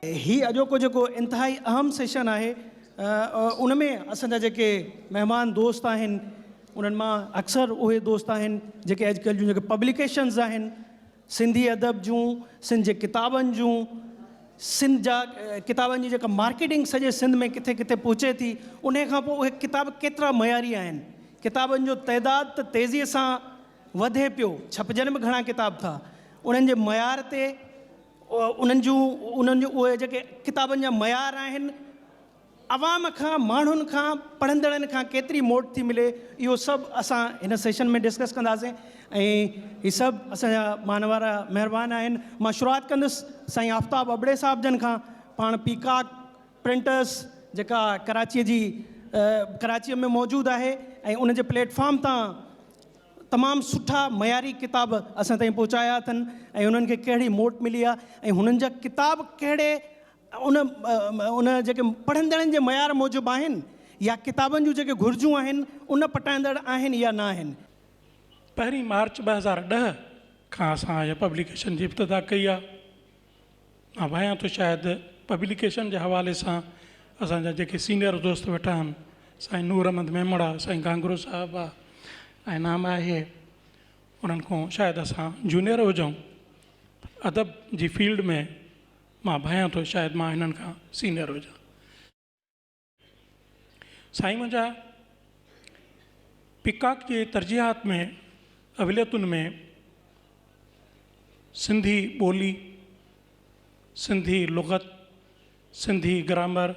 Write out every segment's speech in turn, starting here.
ही अॼोको जेको इंतिहाई अहम सेशन आहे उन में असांजा जेके महिमान दोस्त आहिनि उन्हनि मां अक्सर उहे दोस्त आहिनि जेके अॼुकल्ह जूं जेके पब्लिकेशन्स आहिनि सिंधी अदब जूं, सिंध जे किताबनि जूं, सिंध जा किताबनि जी जेका मार्केटिंग सॼे सिंध में किथे किथे पहुचे थी, उन खां पोइ उहे किताब केतिरा मयारी आहिनि, किताबनि जो तइदाद त तेज़ीअ सां वधे पियो, छपजनि बि घणा किताब था, उन्हनि जे मयार ते उन्हनि जूं उहे जेके किताबनि जा मयार आहिनि अवाम खां, माण्हुनि खां, पढ़ंदड़नि खां केतिरी मोट थी मिले, इहो सभु असां हिन सेशन में डिस्कस कंदासीं। ऐं हीअ सभु असांजा मान वारा महिरबान आहिनि। मां शुरूआति कंदुसि साईं आफ़ताब अबड़े साहिब जन खां। पाण पीकॉक प्रिंटर्स जेका कराचीअ में मौजूदु आहे ऐं उनजे प्लेटफॉर्म तां तमामु सुठा मयारी किताब असां ताईं पहुचाया अथनि ऐं उन्हनि खे कहिड़ी मोट मिली आहे ऐं हुननि जा किताब कहिड़े उन जेके पढ़ंदड़नि जे मयार मूजिबि आहिनि या किताबनि जूं जेके घुरिजूं आहिनि उन पटाईंदड़ आहिनि या न आहिनि। 1 मार्च 2010 खां असां इहा पब्लिकेशन जी इब्तिदा कई आहे। मां भायां थो शायदि पब्लिकेशन जे हवाले सां असांजा जेके सीनियर दोस्त वेठा आहिनि, साईं नूर अहमद मेमड़ा, साईं गांगुरो साहिबु आहे ऐं नाम आहे, उन्हनि खां शायदि असां जूनियर हुजूं। अदब जी फील्ड में मां भायां थो शायदि मां हिननि खां सीनियर हुजां। साईं मुंहिंजा पीकॉक जे तरजीहात में अवलियतुनि में सिंधी ॿोली, सिंधी लुग़त, सिंधी ग्रामर,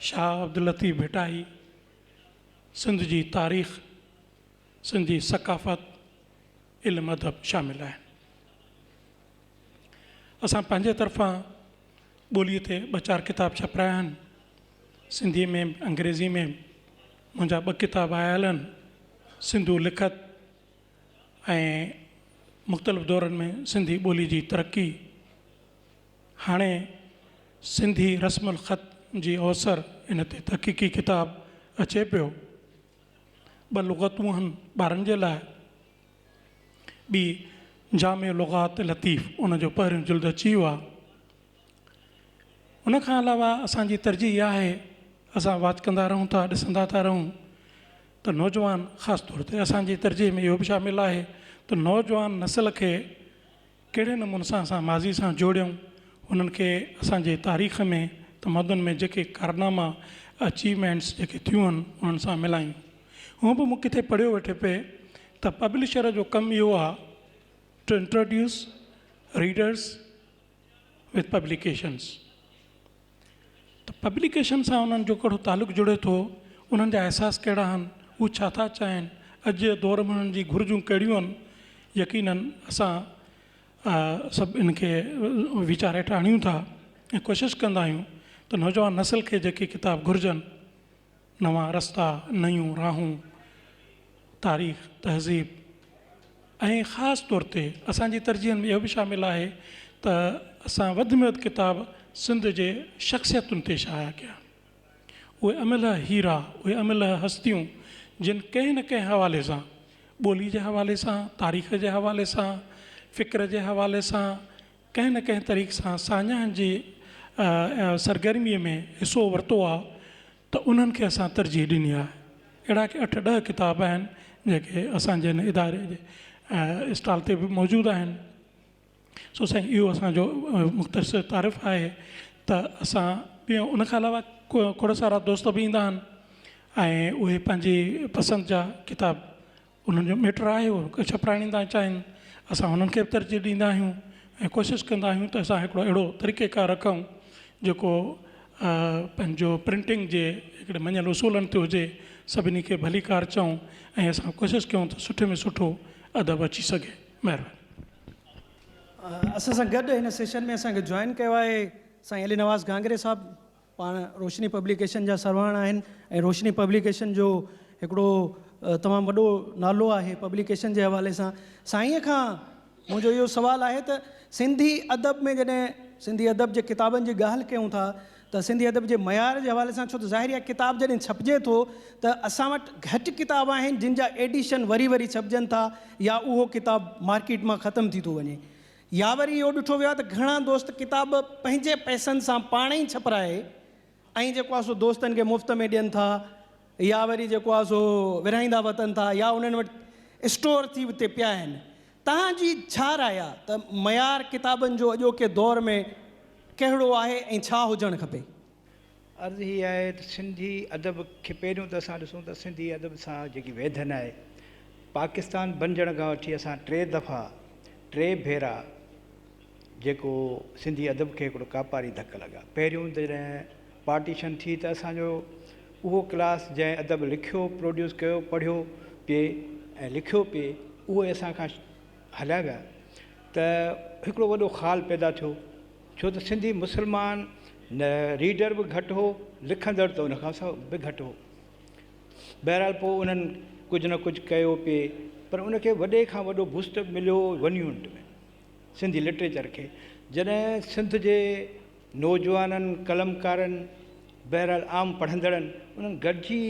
शाह अब्दुल लतीफ़ भिटाई, सिंध जी तारीख़, सिंधी सकाफ़त, इल्मु अदब शामिल आहिनि। असां पंहिंजे तरफ़ां ॿोलीअ ते 2-4 किताब छपाया आहिनि, सिंधी में, अंग्रेज़ी में। मुंहिंजा 2 किताब आयल आहिनि, सिंधू लिखत ऐं मुख़्तलिफ़ दौरनि में सिंधी ॿोली जी तरक़ी। हाणे सिंधी रस्मुल ख़त जी अवसर इन ते तहक़ीक़ी किताब अचे पियो। 2 लुग़तूं आहिनि ॿारनि जे लाइ, ॿी जामे लुग़ात लतीफ़, उनजो पहिरियों जिल्द अची वियो आहे। उनखां अलावा असांजी तरजीह इहा आहे, असां वाच कंदा रहूं था, ॾिसंदा था रहूं त नौजवान, ख़ासि तौर ते असांजी तरजीह में इहो बि शामिल आहे त नौजवान नस्ल खे कहिड़े नमूने सां असां माज़ी सां जोड़ियूं, हुननि खे असांजे तारीख़ में, तमदन में जेके कारनामा, अचीवमेंट्स जेके थियूं आहिनि उन्हनि सां मिलायूं। हूअं बि मूं किथे पढ़ियो वेठे पे त पब्लिशर जो कमु इहो आहे to introduce readers with publications. त पब्लिकेशन सां उन्हनि जो कहिड़ो तालुक़ु जुड़े थो, उन्हनि जा अहसास कहिड़ा आहिनि, हू छा था चाहिनि, अॼु जे दौर में उन्हनि जी घुरिजूं कहिड़ियूं आहिनि। यकीनन असां सभु इनखे वीचार हेठि आणियूं था ऐं कोशिशि कंदा आहियूं त नौजवान नस्ल खे जेके किताब घुरिजनि, नवां रस्ता, नयूं राहूं, तारीख़, तहज़ीब, ऐं ख़ासि तौर ते असांजी तरजीहनि में इहो बि शामिल आहे त असां वधि में वधि किताब सिंध जे शख़्सियतुनि ते शाया कया। उहे अमिल हीरा, उहे अमिल हस्तियूं जिन कंहिं न कंहिं हवाले सां, ॿोली जे हवाले सां, तारीख़ जे हवाले सां, फ़िक्र जे हवाले सां, कंहिं न कंहिं तरीक़े सां साञाण जी सरगर्मीअ में हिसो वरितो आहे, त उन्हनि खे असां तरजीह ॾिनी आहे। अहिड़ा कि 8-10 किताब आहिनि जेके असांजे हिन इदारे जे स्टॉल ते बि मौजूदु आहिनि। सो साईं, इहो असांजो मुख़्तसिर तारीफ़ आहे त असां ॿियो। उनखां अलावा खोड़ सारा दोस्त बि ईंदा आहिनि ऐं उहे पंहिंजी पसंदि जा किताब, उन्हनि जो मैटर आहे उहो छपाइणु चाहिनि, असां हुननि खे बि तरजीह ॾींदा आहियूं ऐं कोशिशि कंदा आहियूं त असां हिकिड़ो अहिड़ो तरीक़ेकार रखूं जेको पंहिंजो प्रिंटिंग जे हिकिड़े मञियल उसूलनि ते हुजे, सभिनी खे भलीकार चऊं ऐं असां कोशिशि कयूं त सुठे में सुठो अदब अची सघे। महिरबानी। असां सां गॾु हिन सेशन में असांखे जॉइन कयो आहे साईं अली नवाज़ गांगरे साहिबु। पाण रोशनी पब्लिकेशन जा सरवण आहिनि ऐं रोशनी पब्लिकेशन जो हिकिड़ो तमामु वॾो नालो आहे पब्लिकेशन जे हवाले सां। साईंअ खां मुंहिंजो इहो सुवालु आहे त सिंधी अदब में जॾहिं सिंधी अदब जे किताबनि जी ॻाल्हि कयूं था त सिंधी अदब जे मयार जे हवाले सां, छो त ज़ाहिर आहे किताब जॾहिं छपिजे थो त असां वटि घटि किताब आहिनि जिन जा एडिशन वरी वरी छपजनि था या उहो किताब मार्केट मां ख़तमु थी थो वञे। या वरी इहो ॾिठो वियो आहे त घणा दोस्त किताब पंहिंजे पैसनि सां पाण ई छपाराए ऐं जेको आहे सो दोस्तनि खे मुफ़्त में ॾियनि था, या वरी जेको आहे सो विरहाईंदा वतनि था, या उन्हनि वटि स्टोर थी उते पिया आहिनि। तव्हांजी छा राय आहे त मयार किताबनि जो अॼोके दौर में कहिड़ो आहे ऐं छा हुजणु खपे? अर्ज़ु ही आहे त सिंधी अदब खे पहिरियों त असां ॾिसूं त सिंधी अदब सां जेकी वेधन आहे, पाकिस्तान बणजण खां वठी असां 3 भेरा जेको सिंधी अदब खे हिकिड़ो कापारी धक लॻा। पहिरियों जॾहिं पार्टीशन थी त असांजो उहो क्लास जंहिं अदब लिखियो, प्रोड्यूस कयो, पढ़ियो पिए ऐं लिखियो पिए, उहे असां खां हलिया विया त हिकिड़ो वॾो ख़ाल पैदा थियो। छो त सिंधी मुस्लमान न रीडर बि घटि हो, लिखंदड़ त उनखां बि घटि हो। बहरहाल पोइ उन्हनि कुझु न कुझु कयो पिए, पर उनखे वॾे खां वॾो बूस्ट मिलियो 1 यूनिट में सिंधी लिटरेचर खे। जॾहिं सिंध जे नौजवाननि, कलमकारनि, बहरहाल आम पढ़ंदड़नि उन्हनि गॾिजी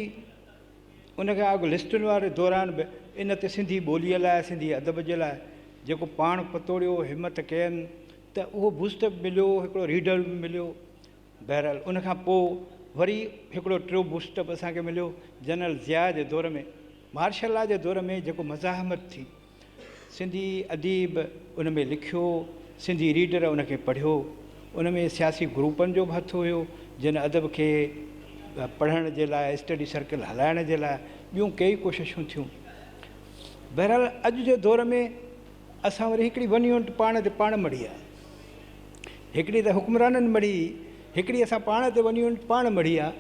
उनखे अॻु लिस्टुनि वारे दौरान बि इन ते सिंधी ॿोलीअ लाइ, सिंधी अदब जे लाइ जेको पाण पतोड़ियो, हिमत कयनि, त उहो बूस्टअप मिलियो, हिकिड़ो रीडर बि मिलियो। बहरहाल उनखां पोइ वरी हिकिड़ो टियों बूस्टअप असांखे मिलियो जनरल ज़िया जे दौर में, मार्शल लॉ जे दौर में जेको मज़ाहमत थी, सिंधी अदीब उन में लिखियो, सिंधी रीडर उनखे पढ़ियो, उन में सियासी ग्रुपनि जो बि हथु हुयो जिन अदब खे पढ़ण जे लाइ, स्टडी सर्कल हलाइण जे लाइ ॿियूं कई कोशिशूं थियूं। बहरहाल अॼु जे दौर में असां वरी हिकिड़ी 1 यूनिट पाण ते पाण मढ़ी आहे। हिकिड़ी त हुक्मराननि मढ़ी, हिकिड़ी असां पाण ते 1 यूनिट पाण मढ़ी आहे,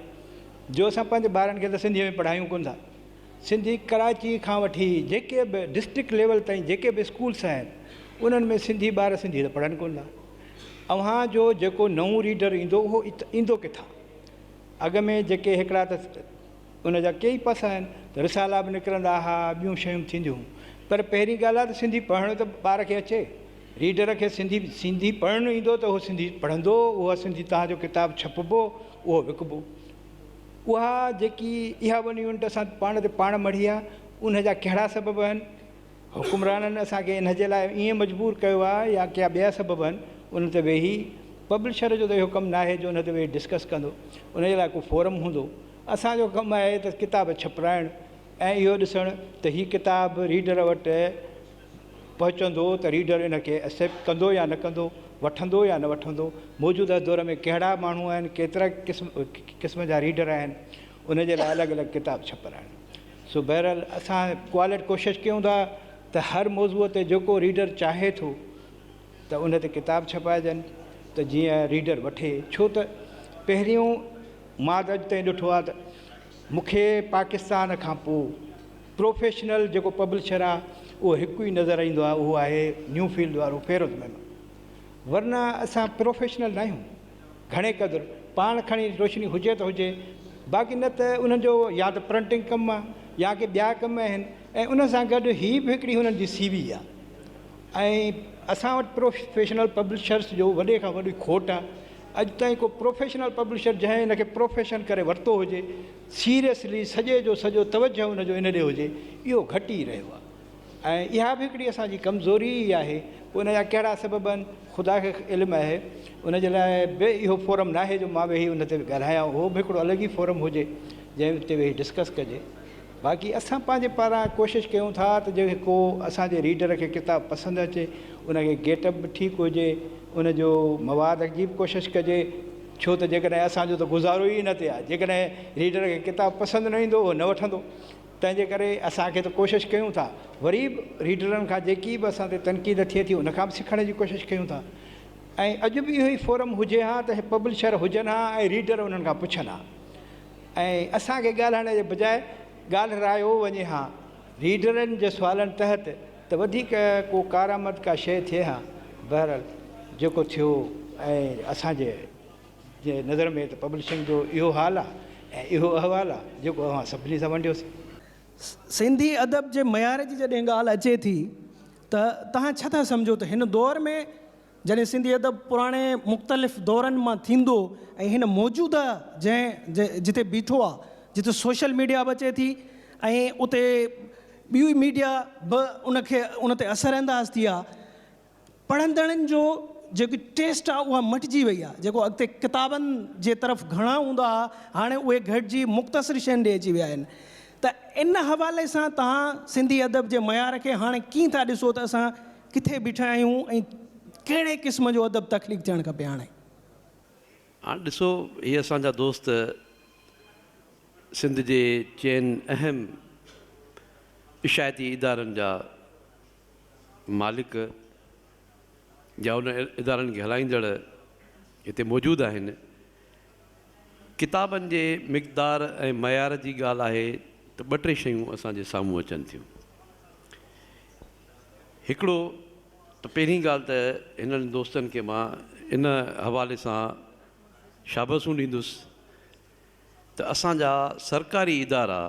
जो असां पंहिंजे ॿारनि खे त सिंधीअ में पढ़ायूं कोन था। सिंधी कराची खां वठी जेके बि डिस्ट्रिक्ट लेवल ताईं जेके बि स्कूल्स आहिनि, उन्हनि में सिंधी ॿार सिंधी त पढ़नि कोन था। अव्हां जो जेको नओं रीडर ईंदो, उहो ईंदो किथां? अॻ में जेके हिकिड़ा त उन जा कई पासा आहिनि, त रिसाला बि निकिरंदा हुआ, ॿियूं शयूं थींदियूं, पर पहिरीं ॻाल्हि आहे त सिंधी पढ़णु त ॿार खे अचे। रीडर खे सिंधी पढ़णु ईंदो त उहो सिंधी पढ़ंदो, उहा सिंधी तव्हांजो किताबु छपबो, उहो विकिबो। उहा जेकी इहा 1 यूनिट असां पाण ते पाण मढ़ी आहे, उन जा कहिड़ा सबब आहिनि? हुकुमराननि असांखे इन जे लाइ ईअं मजबूर कयो आहे, या कया ॿिया सबब आहिनि? उन ते वेही, पब्लिशर जो त इहो कमु न आहे जो उन ते वेही डिस्कस कंदो, उन जे लाइ को फोरम हूंदो। असांजो कमु आहे त किताब छपाइणु ऐं इहो ॾिसणु त हीअ किताब रीडर वटि पहुचंदो त रीडर इन खे एक्सेप्ट कंदो या न कंदो, वठंदो या न वठंदो। मौजूदा दौर में कहिड़ा माण्हू आहिनि, केतिरा क़िस्म जा रीडर आहिनि, उन जे लाइ अलॻि अलॻि किताब छपाइणु। सो बहरहाल असां क्वालिटी कोशिशि कयूं था त हर मौज़ूअ ते जेको रीडर चाहे थो त उन ते किताब छपाइजनि, त जीअं रीडर वठे। छो त पहिरियों मां त अॼु ताईं ॾिठो आहे त मूंखे पाकिस्तान खां पोइ प्रोफेशनल जेको पब्लिशर आहे उहो हिकु ई नज़र ईंदो आहे, उहो आहे न्यू फील्ड वारो फेरोज़ मेमन। वरना असां प्रोफेशनल न आहियूं घणे क़दुरु, पाण खणी रोशनी हुजे त हुजे, बाक़ी न त उन्हनि जो या त प्रिंटिंग कमु आहे या के ॿिया कम आहिनि, ऐं उन सां गॾु हीअ बि हिकिड़ी हुननि जी CV आहे। ऐं असां वटि प्रोफेशनल पब्लिशर्स जो वॾे खां वॾी खोट आहे। अॼु ताईं को प्रोफेशनल पब्लिशर जंहिं हिनखे प्रोफेशन करे वरितो हुजे, सीरियसली सॼे जो सॼो तवजो हुनजो इन ॾे हुजे, इहो घटि ई रहियो आहे। ऐं इहा बि हिकिड़ी असांजी कमज़ोरी ई आहे। उन जा कहिड़ा सबब आहिनि ख़ुदा खे इल्मु आहे। उन जे लाइ बि इहो फोरम न आहे जो मां वेही उन ते ॻाल्हायां, उहो बि हिकिड़ो अलॻि ई फोरम हुजे जंहिं ते वेही डिस्कस कजे। बाक़ी असां पंहिंजे पारां कोशिशि कयूं था त जेको असांजे रीडर खे किताबु पसंदि अचे, उनखे गेटअप बि ठीकु हुजे, उनजो मवाद जी बि कोशिशि कजे। छो त जेकॾहिं असांजो त गुज़ारो ई न थिए आहे, जेकॾहिं रीडर खे किताबु पसंदि न ईंदो उहो न वठंदो। तंहिंजे करे असांखे त कोशिशि कयूं था, वरी बि रीडरनि खां जेकी बि असां ते तनक़ीद थिए थी उन खां बि सिखण जी कोशिशि कयूं था। ऐं अॼु बि इहो ई फोरम हुजे हा त पब्लिशर हुजनि हा ऐं रीडर उन्हनि खां पुछनि हा, ऐं असांखे ॻाल्हाइण जे बजाए ॻाल्हायो वञे हा रीडरनि जे सुवालनि तहत, त वधीक को कारामद का शइ थिए हा। बहरहाल जेको थियो ऐं असांजे जे नज़र में त पब्लिशिंग जो इहो हाल आहे ऐं इहो अहवालु आहे जेको असां सभिनी सां वंडियोसीं। सिंधी अदब जे मयार जी जॾहिं ॻाल्हि अचे थी त तव्हां छा था सम्झो त हिन दौर में जॾहिं सिंधी अदब पुराणे मुख़्तलिफ़ दौरनि मां थींदो ऐं हिन मौजूदा जिते बीठो आहे, जिते सोशल मीडिया बि अचे थी ऐं उते ॿियूं मीडिया बि उन ते असरअंदाज़ थी आहे, पढ़ंदड़नि जो जेकी टेस्ट आहे उहा मटिजी वई आहे। जेको अॻिते किताबनि जे तरफ़ घणा हूंदा हुआ, हाणे उहे घटिजी मुख़्तसिर शयुनि ॾे अची विया आहिनि। त इन हवाले सां तव्हां सिंधी अदब जे मयार खे हाणे कीअं था ॾिसो त असां किथे बीठा आहियूं ऐं कहिड़े क़िस्म जो अदब तख़लीक़ थियणु खपे हाणे? हाणे ॾिसो, इहे असांजा दोस्त सिंध जे चइनि अहम इशायती इदारनि जा मालिक या उन इदारनि खे हलाईंदड़ हिते मौजूदु आहिनि। किताबनि जे मिक़दार ऐं मयार जी ॻाल्हि आहे त ॿ टे शयूं असांजे साम्हूं अचनि थियूं। हिकिड़ो त पहिरीं ॻाल्हि त हिननि दोस्तनि खे मां इन हवाले सां शाबसूं ॾींदुसि त असांजा सरकारी इदारा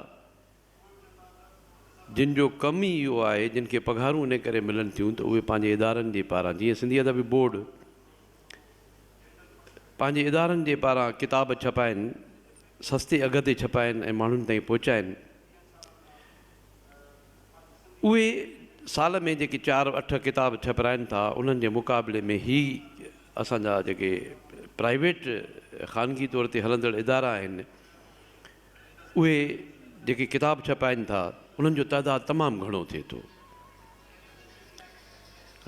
जिन जो कमु ई इहो आहे, जिन खे पघारूं इन करे मिलनि थियूं त उहे पंहिंजे इदारनि जे पारां, जीअं सिंधी अदबी बोर्ड पंहिंजे इदारनि जे पारां किताब छपाइनि, सस्ते अघ ते छपाइनि ऐं माण्हुनि ताईं पहुचाइनि। उहे साल में जेके 4-8 किताब छपाइनि था, उन्हनि जे मुक़ाबले में ही असांजा जेके प्राइवेट ख़ानगी तौर ते हलंदड़ इदारा आहिनि, उहे जेके किताब छपाइनि था उन्हनि जो तइदादु तमामु घणो थिए थो।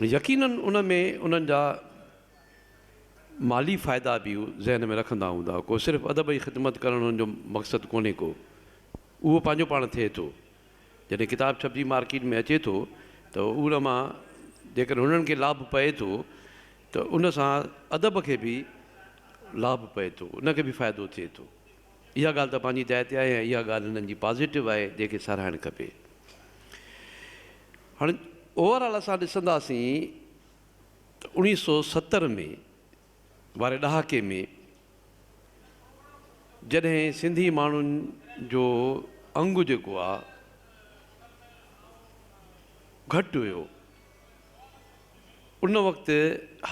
यकीनन उन में उन्हनि जा माली फ़ाइदा बि ज़हन में रखंदा हूंदा। को सिर्फ़ु अदब जी ख़िदमत करणु हुननि जो मक़सदु कोन्हे को, उहो पंहिंजो पाण थिए थो। जॾहिं किताब छपजी मार्केट में अचे थो त उन मां जेकर हुननि खे लाभ पए थो त उन सां अदब खे बि लाभ पए थो, उनखे बि फ़ाइदो थिए थो। इहा ॻाल्हि त पंहिंजी जाइ ते आहे ऐं इहा ॻाल्हि हिननि जी पॉज़िटिव आहे जंहिंखे साराइणु खपे। हाणे ओवरऑल असां ॾिसंदासीं त 1970 में वारे ॾहाके में जॾहिं सिंधी माण्हुनि जो अंगु जेको आहे घटि हुयो, उन वक़्तु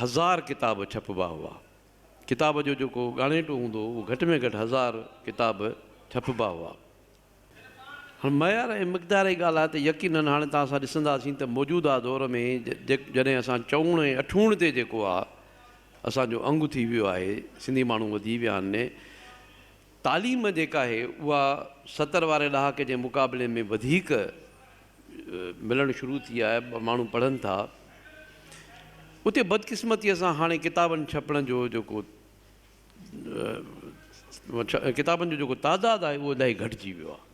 1000 किताब छपबा हुआ। किताब जो जेको ॻाणेटो हूंदो उहो घटि में घटि 1000 किताब छपबा हुआ। हाणे मयार ऐं मिक़दार जी ॻाल्हि आहे त यकीनन हाणे तव्हां असां ॾिसंदासीं त मौजूदा दौर में जॾहिं असां चौण ऐं अठूण ते जेको आहे असांजो अंगु थी वियो आहे, सिंधी माण्हू वधी विया आहिनि, तालीम जेका आहे उहा 70 वारे ॾहाके जे मुक़ाबले में वधीक मिलणु शुरू थी आहे। माण्हू पढ़नि था। उते बदकिस्मतीअ सां हाणे किताबनि छपण जो जेको किताबनि जो जेको तादादु आहे उहो इलाही घटिजी वियो आहे।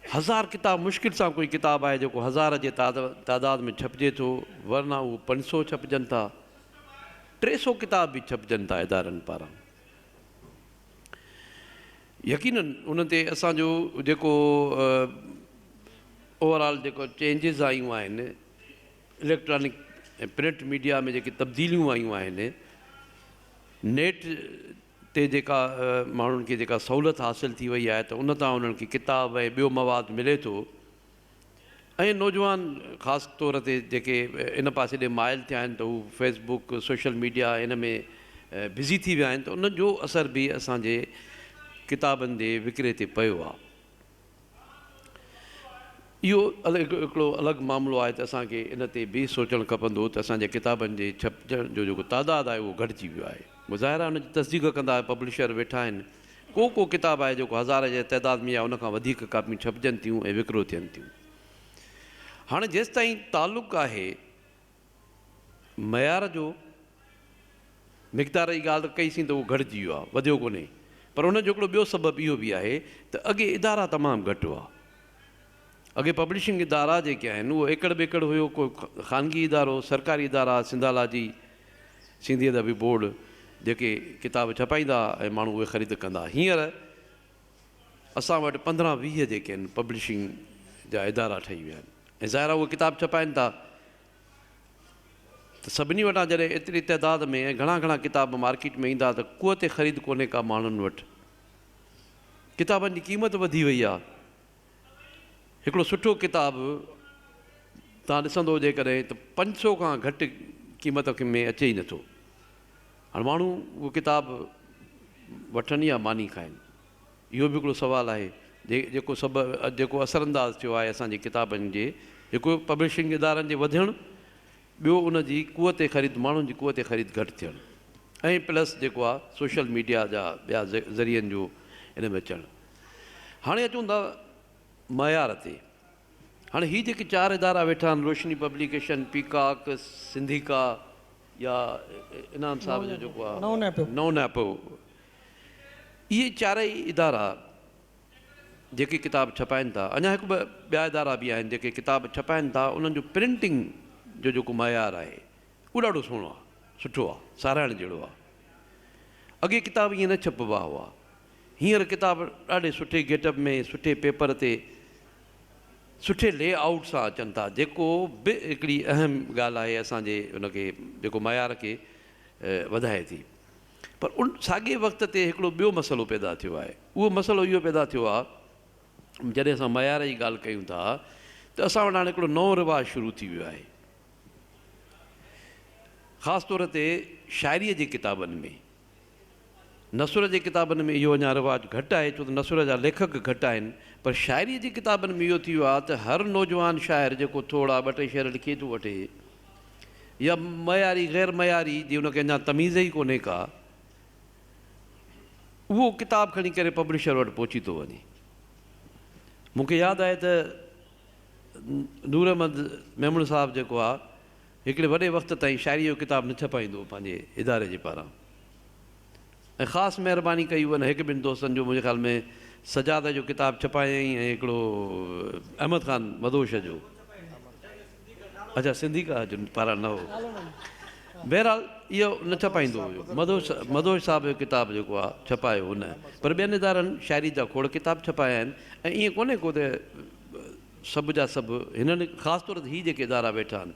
1000 किताब मुश्किल सां कोई किताब आहे जेको 1000 जे तादाद में छपिजे थो, वरना उहो 500 छपजनि था, 300 किताब बि छपजनि था इदारनि पारां। यकीनन उन ते असांजो जेको ओवरऑल जेको चेंजिस आयूं आहिनि, इलेक्ट्रॉनिक ऐं प्रिंट मीडिया में जेके तब्दीलियूं आयूं आहिनि, नेट ते जेका माण्हुनि खे जेका सहूलियत हासिलु थी वई आहे त उन तां उन्हनि खे किताब ऐं ॿियो मवादु मिले थो। ऐं नौजवान ख़ासि तौर ते जेके इन पासे ॾे माइल थिया आहिनि त हू फेसबुक सोशल मीडिया इन में बिज़ी थी विया आहिनि, त उन जो असर बि असांजे किताबनि जे विकिरे ते पियो आहे। इहो हिकिड़ो अलॻि मामिलो आहे त असांखे इन ते बि सोचणु खपंदो त असांजे किताबनि जे छपजण जो जेको तादादु आहे उहो घटिजी वियो आहे। मुज़ाहिरा हुन जी तस्दीक कंदा पब्लिशर वेठा आहिनि। को किताब आहे जेको 1000 जे तइदाद में आहे, उनखां वधीक कापियूं छपजनि थियूं ऐं विकिरो थियनि थियूं। हाणे जेसिताईं तालुक़ु आहे मयार जो, मिक़दार जी ॻाल्हि कईसीं त उहो घटिजी वियो आहे, वधियो कोन्हे। पर उन जो हिकिड़ो ॿियो सबबु इहो बि आहे त अॻे इदारा तमामु घटि हुआ। अॻे पब्लिशिंग इदारा जेके आहिनि उहो एकड़ बेकड़ हुयो। को ख़ानगी इदारो, सरकारी इदारा, सिंधाला जी सिंधी अदबी बोर्ड जेके किताब छपाईंदा ऐं माण्हू उहे ख़रीद कंदा। हींअर असां वटि 15-20 जेके आहिनि पब्लिशिंग जा इदारा ठही विया आहिनि ऐं ज़ाहिर उहे किताब छपाइनि था त सभिनी वटां जॾहिं एतिरी तइदाद में ऐं घणा किताब मार्केट में ईंदा त क़ुवत ख़रीद कोन्हे का माण्हुनि वटि। किताबनि जी क़ीमत वधी वई आहे। हिकिड़ो सुठो किताब तव्हां ॾिसंदो जेकॾहिं त 500 खां घटि क़ीमत में अचे ई नथो। हाणे माण्हू उहो किताब वठनि या मानी खाइनि, इहो बि हिकिड़ो सुवालु आहे जेको असरअंदाज़ थियो आहे असांजे किताबनि जे, जेको पब्लिशिंग इदारनि जे वधणु ॿियो उन जी क़ुवत ख़रीद, माण्हुनि जी क़ुवत ख़रीद घटि थियणु, ऐं प्लस जेको आहे सोशल मीडिया जा ॿिया ज़रियनि जो इन में अचणु। हाणे अचूं था मयार ते। हाणे हीअ जेके 4 इदारा वेठा आहिनि, रोशनी पब्लिकेशन, पीकॉक, सिंधिका या इनाम साहिब जो जेको आहे नओ नैपो, इहे 4 इदारा जेके किताब छपाइनि था, अञा हिकु ॿिया इदारा बि आहिनि जेके किताब छपाइनि था, उन्हनि जो प्रिंटिंग जो जेको मयार आहे उहो ॾाढो सुहिणो आहे, सुठो आहे, साराइण जहिड़ो आहे। अॻे किताब ईअं न छपबा हुआ, हींअर किताब ॾाढे सुठे गेटअप में, सुठे पेपर ते, सुठे लेआउट सां अचनि था, जेको बि हिकिड़ी अहम ॻाल्हि आहे असांजे उनखे जेको मयार खे वधाए थी। पर उन साॻे वक़्त ते हिकिड़ो ॿियो मसइलो पैदा थियो आहे। उहो मसइलो इहो पैदा थियो आहे, जॾहिं असां मयार जी ॻाल्हि कयूं था त असां वटि हाणे हिकिड़ो नओं रिवाज़ु शुरू थी वियो आहे, ख़ासि तौर ते शाइरीअ जी किताबनि में। नसुर जे किताबनि में इहो अञा रिवाज़ु घटि आहे, छो त नसुर जा लेखक घटि आहिनि, पर शाइरीअ जी किताबनि में इहो थी वियो आहे त हर नौजवान शाइर जेको थोरा 2-2 शेर लिखी थो वठे, या मयारी गैर मयारी जी हुनखे अञा तमीज़ ई कोन्हे का, उहो किताब खणी करे पब्लिशर वटि पहुची थो वञे। मूंखे यादि आहे त नूर अहमद मेमण साहिबु जेको आहे हिकिड़े वॾे वक़्त ताईं शाइरी जो किताब न छपाईंदो पंहिंजे इदारे जे पारां, ऐं ख़ासि महिरबानी कई हुअनि 1-2 दोस्तनि जो, मुंहिंजे ख़्याल में सजाद जो किताब छपायईं ऐं हिकिड़ो अहमद ख़ान मदोश जो, अच्छा सिंधिका जो पारां न हो, बहरहाल इहो न छपाईंदो हुयो। मदोश साहिब जो किताब जेको आहे छपायो हुन, पर ॿियनि इदारनि शाइरी जा खोड़ किताब छपाया आहिनि। ऐं ईअं कोन्हे को त सभु जा सभु, हिननि ख़ासि तौर ते हीअ जेके इदारा वेठा आहिनि,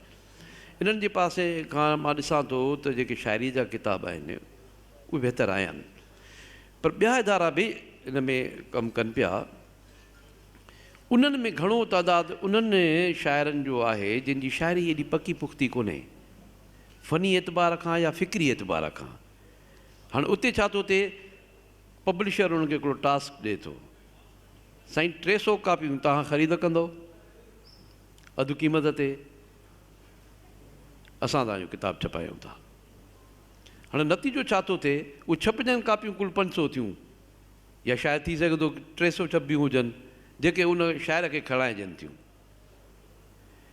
इन्हनि जे पासे खां मां ॾिसां थो त जेके शाइरी जा किताब आहिनि उहे बहितर आया आहिनि, पर ॿिया इदारा बि इन में कमु कनि पिया। उन्हनि में घणो तइदादु उन्हनि शाइरनि जो आहे जिन जी शाइरी एॾी पकी पुख़्ती कोन्हे, फ़नी एतबार खां या फ़िक्री एतबार खां। हाणे उते छा थो थिए, पब्लिशर उन्हनि खे हिकिड़ो टास्क ॾिए थो, साईं 300 कापियूं तव्हां ख़रीद कंदो अधु क़ीमत ते, असां तव्हांजो किताबु छपायूं था। हाणे नतीजो छा थो थिए, उहे छपजनि कापियूं कुल 500 थियूं, या शायदि थी सघे थो 300 छपियूं हुजनि जेके उन शाइर खे खणाइजनि थियूं।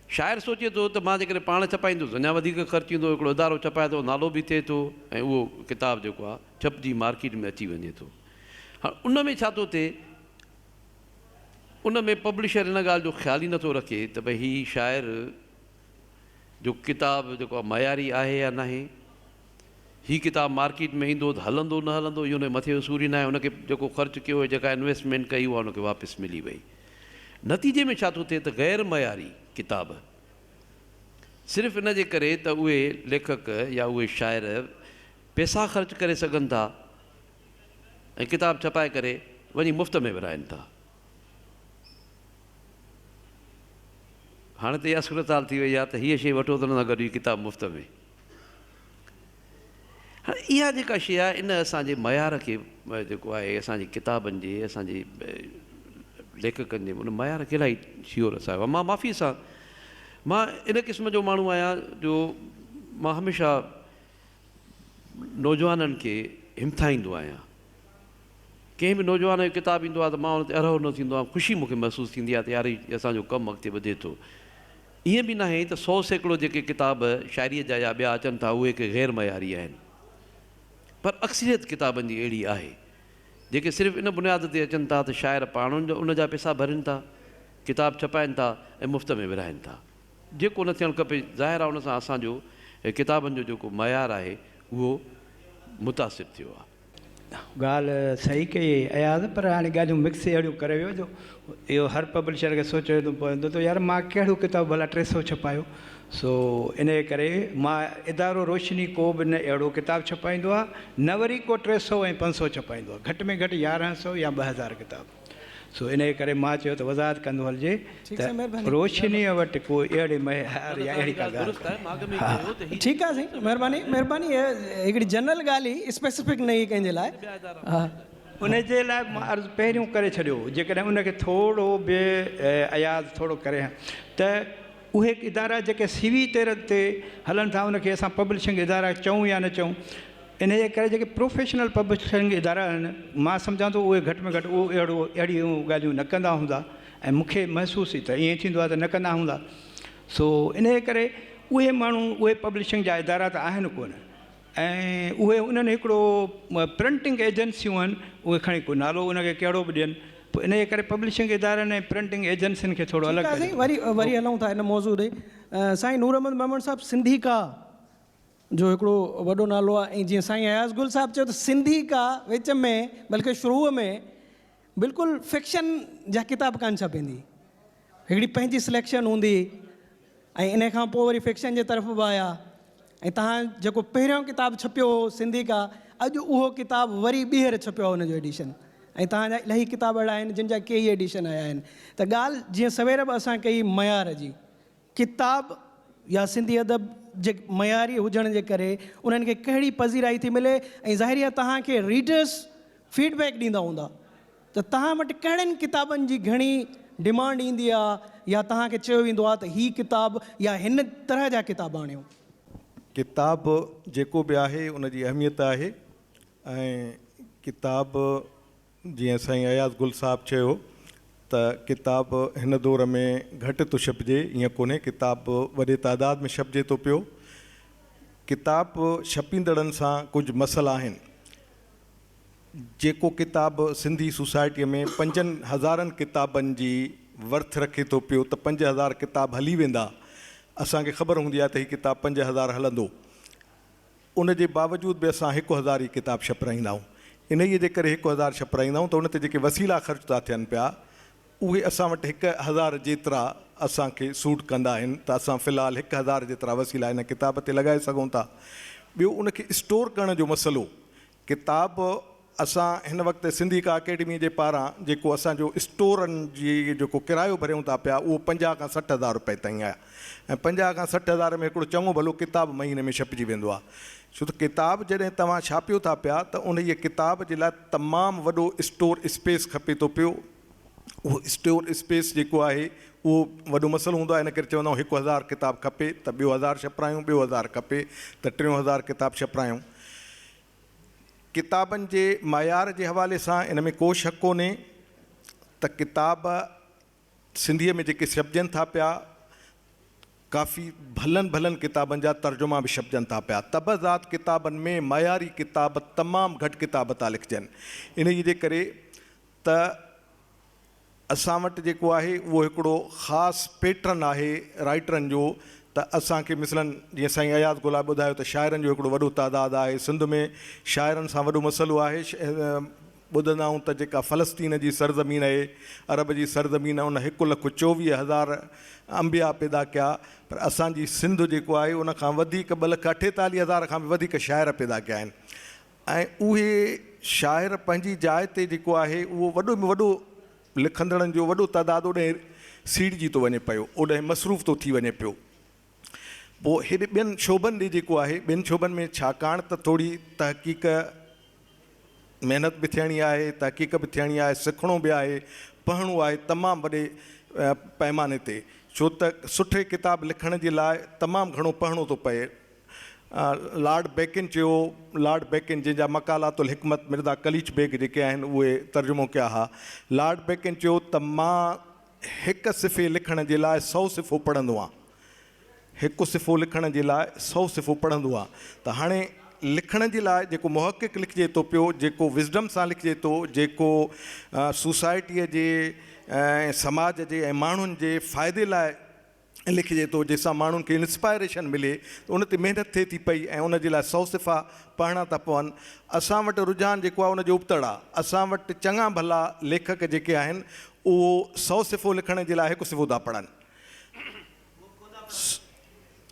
शाइर सोचे थो त मां जेकॾहिं पाण छपाईंदुसि अञा वधीक ख़र्चु ईंदो, हिकिड़ो इदारो छपाए थो, नालो बि थिए थो, ऐं उहो किताबु जेको आहे छपजी मार्केट में अची वञे थो। हाणे उन में छा थो थिए, उन में पब्लिशर इन ॻाल्हि जो ख़्यालु ई नथो रखे त भई हीउ शाइर जो किताबु जेको आहे मयारी आहे या न आहे, हीउ किताबु मार्केट में ईंदो त हलंदो न हलंदो, इहो हुन मथे सूरी न आहे, हुनखे जेको ख़र्चु कयो हुयो, जेका इन्वेस्टमेंट कई उहा हुनखे वापसि मिली वई। नतीजे में छा थो थिए त गैर मयारी किताब सिर्फ़ु इन जे करे त उहे लेखक या उहे शाइर पैसा ख़र्च करे सघनि था ऐं किताबु छपाए करे वञी मुफ़्त में विराइनि था। हाणे त इहा सूरत हाल थी वई आहे त हीअ शइ वठो त हुन सां गॾु हीअ किताबु मुफ़्त में। हाणे इहा जेका शइ आहे, इन असांजे मयार खे जेको आहे असांजी किताबनि जे, असांजे लेखकनि जे उन मयार खे इलाही शियोर असांजो। मां माफ़ी सां, मां इन क़िस्म जो माण्हू आहियां जो मां हमेशह नौजवाननि खे हिमथाईंदो आहियां। कंहिं बि नौजवान जो किताबु ईंदो आहे त मां हुन ते अरहो न थींदो आहे, ख़ुशी मूंखे महसूसु थींदी आहे त यार असांजो कमु अॻिते वधे थो। ईअं बि न आहे त 100 सैकड़ो जेके किताब शाइरीअ जा या ॿिया अचनि था उहे के गैर मयारी आहिनि, पर अक्सरियत किताबनि जी अहिड़ी आहे जेके सिर्फ़ु इन बुनियाद ते अचनि था त शाइर पाण उन जा पैसा भरनि था, किताबु छपाइनि था ऐं मुफ़्त में विराइनि था, जेको न थियणु खपे। ज़ाहिर आहे उन सां असांजो किताबनि जो जेको मयार आहे उहो मुतासिर थियो आहे। ॻाल्हि सही कई अयाज़, पर हाणे ॻाल्हियूं मिक्स अहिड़ियूं करे वियो जो इहो हर पब्लिशर खे सोचणो पवंदो त यार मां कहिड़ो किताबु भला 300 छपायो। सो इन करे मां इदारो रोशनी को बि न अहिड़ो किताबु छपाईंदो आहे, न वरी को 300 ऐं 500 छपाईंदो आहे, घटि में घटि 1100 या 2000 किताब। सो इन करे मां चयो त वज़ाहत कंदो हलिजे त रोशनीअ वटि को अहिड़े मयार या अहिड़ी का ॻाल्हि। ठीकु आहे साईं, महिरबानी हिकिड़ी जनरल ॻाल्हि ई स्पेसिफिक न ई कंहिंजे लाइ। हा, उनजे लाइ मां अर्ज़ु पहिरियों करे छॾियो, जेकॾहिं उनखे थोरो बि अयाज़ थोरो करे त उहे इदारा जेके सीवी ते हलनि था उनखे असां पब्लिशिंग इदारा चऊं या न चऊं, इन जे करे जेके प्रोफेशनल पब्लिशिंग इदारा आहिनि मां सम्झां थो उहे घटि में घटि उहे अहिड़ियूं ॻाल्हियूं न कंदा हूंदा, ऐं मूंखे महसूसु ई त ईअं थींदो आहे त न कंदा हूंदा। सो इन जे करे उहे माण्हू उहे पब्लिशिंग जा इदारा त आहिनि कोन, ऐं उहे उन्हनि हिकिड़ो प्रिंटिंग एजेंसियूं आहिनि, उहे खणी को नालो उनखे कहिड़ो बि ॾियनि, पोइ इन जे करे पब्लिशिंग इदारनि ऐं प्रिंटिंग एजेंसियुनि खे थोरो अलॻि साईं वरी हलूं था हिन मौज़ूअ ते। साईं नूर अहमद मेमण साहिबु सिंधी का जो हिकिड़ो वॾो नालो आहे, ऐं जीअं साईं अयाज़ गुल साहिबु चयो त सिंधी का विच में बल्कि शुरूअ में बिल्कुलु फिक्शन जा किताब कान छपींदी, हिकिड़ी पंहिंजी सिलेक्शन हूंदी, ऐं इन खां पोइ वरी फिक्शन जे तरफ़ बि आया, ऐं तव्हां जेको पहिरियों किताबु छपियो हो सिंधी का, अॼु उहो किताबु वरी ॿीहर छपियो आहे हुनजो एडिशन, ऐं तव्हांजा इलाही किताब अहिड़ा आहिनि जिन जा कई एडिशन आया आहिनि। त ॻाल्हि जीअं सवेर बि असां कई मयार जी, किताब या सिंधी अदब जे मयारी हुजण जे करे उन्हनि खे कहिड़ी पज़ीराई थी मिले, ऐं ज़ाहिरी आहे तव्हांखे रीडर्स फीडबैक ॾींदा हूंदा त तव्हां वटि कहिड़नि किताबनि जी घणी डिमांड ईंदी आहे, या तव्हांखे चयो वेंदो आहे त हीअ किताब या हिन तरह जा किताब आणियो। किताब जेको बि आहे उनजी अहमियत आहे, ऐं किताब जीअं साईं अयाज़ गुल साहिबु चयो त किताब हिन दौर में घटि थो छपिजे, ईअं कोन्हे, किताब वॾे तइदाद में छपिजे थो पियो। किताब छपींदड़नि सां कुझु मसइला आहिनि। जेको किताब सिंधी सोसाइटीअ में 5,000 किताबनि जी वर्थ रखे थो पियो त 5,000 किताब हली वेंदा, असांखे ख़बर हूंदी आहे त हीअ किताब 5,000 हलंदो, उन जे बावजूद बि असां 1,000 ई किताब छपाईंदा आहियूं। इन जे करे 1,000 छपाईंदा आहियूं त उन ते जेके वसीला ख़र्च था थियनि पिया उहे असां वटि 1,000 जेतिरा असांखे सूट कंदा आहिनि, त असां फ़िलहालु 1,000 जेतिरा वसीला हिन किताब ते लॻाए सघूं था। ॿियो उनखे स्टोर करण जो मसइलो, किताब असां हिन वक़्तु सिंधी का अकेडमी जे पारां जेको असांजो स्टोरनि जी जेको किरायो भरियूं था पिया उहो 50 खां 60,000 रुपए ताईं आहे, ऐं 50 खां 60,000 में हिकिड़ो चङो भलो किताब महीने में छपिजी वेंदो आहे। छो त किताब जॾहिं तव्हां छापियो था पिया त उन इहे किताब जे लाइ तमामु वॾो स्टोर स्पेस खपे थो पियो। उहो स्टोर स्पेस जेको आहे उहो वॾो मसइलो हूंदो आहे, इन करे चवंदा आहियूं 1,000 किताब खपे त ॿियो 1,000 छपायूं, ॿियो 1,000 खपे त 3,000 किताब छपायूं। किताबनि जे मयार जे हवाले सां इन में को शक कोन्हे त किताब सिंधीअ में जेके छपजनि था पिया काफ़ी भलनि किताबनि जा तर्जुमा बि छपजनि था पिया। तबज़ात किताबनि में मयारी किताब तमामु घटि किताब था लिखजनि, इन जे करे त असां वटि जेको आहे उहो हिकिड़ो ख़ासि पैटर्न आहे राइटरनि जो, त असांखे मिसलन जीअं साईं अयाज़ गुल ॿुधायो त शाइरनि जो हिकिड़ो वॾो तइदादु आहे। सिंध में शाइरनि सां वॾो मसइलो आहे। ॿुधंदा आहियूं त जेका फ़लस्तीन जी सरज़मीन आहे, अरब जी सरज़मीन आहे, उन 1,24,000 अंबिया पैदा कया, पर असांजी सिंध जेको आहे उन खां वधीक 2,48,000 खां बि वधीक शाइर पैदा कया आहिनि, ऐं उहे शाइर पंहिंजी जाइ ते जेको आहे उहो वॾो में वॾो लिखंदड़नि जो वॾो तइदादु ओॾे सीड़जी थो वञे पियो, ओॾे मसरूफ़ थो थी वञे पियो। पोइ हेॾे ॿियनि शोबनि ॾे जेको आहे, ॿियनि शोबनि में छाकाणि त थोरी तहक़ीक़ महिनत बि थियणी आहे, तहक़ीक़ बि थियणी आहे, सिखणो बि आहे, पढ़णो आहे तमामु वॾे पैमाने ते, छो त सुठे किताब लिखण जे लाइ तमामु घणो पढ़णो थो पए। लॉर्ड बेकिन चयो, लॉर्ड बेकिन जंहिंजा मकालातुल हिकमत मिर्ज़ा कलीच बेग जेके आहिनि उहे तर्जुमो कया हुआ। लॉर्ड बेकिन चयो त मां हिकु सिफ़े लिखण जे लाइ 100 सिफ़ो पढ़ंदो आहियां, हिकु सिफ़ो लिखण जे लाइ 100 सिफ़ो पढ़ंदो आहे। त हाणे लिखण जे लाइ जेको मुहक़िक़ लिखिजे थो पियो, जेको विज़डम सां लिखिजे थो, जेको सोसाइटीअ जे ऐं समाज जे ऐं माण्हुनि जे फ़ाइदे लाइ लिखिजे थो, जंहिंसां माण्हुनि खे इंस्पायरेशन मिले, त उन ते महिनत थिए थी पई ऐं उन जे लाइ 100 सिफ़ा पढ़णा था पवनि। असां वटि रुझान जेको आहे उनजो उबतड़ आहे। असां वटि चङा भला लेखक जेके आहिनि उहो 100 सिफ़ो लिखण जे लाइ हिकु सिफ़ो था पढ़नि,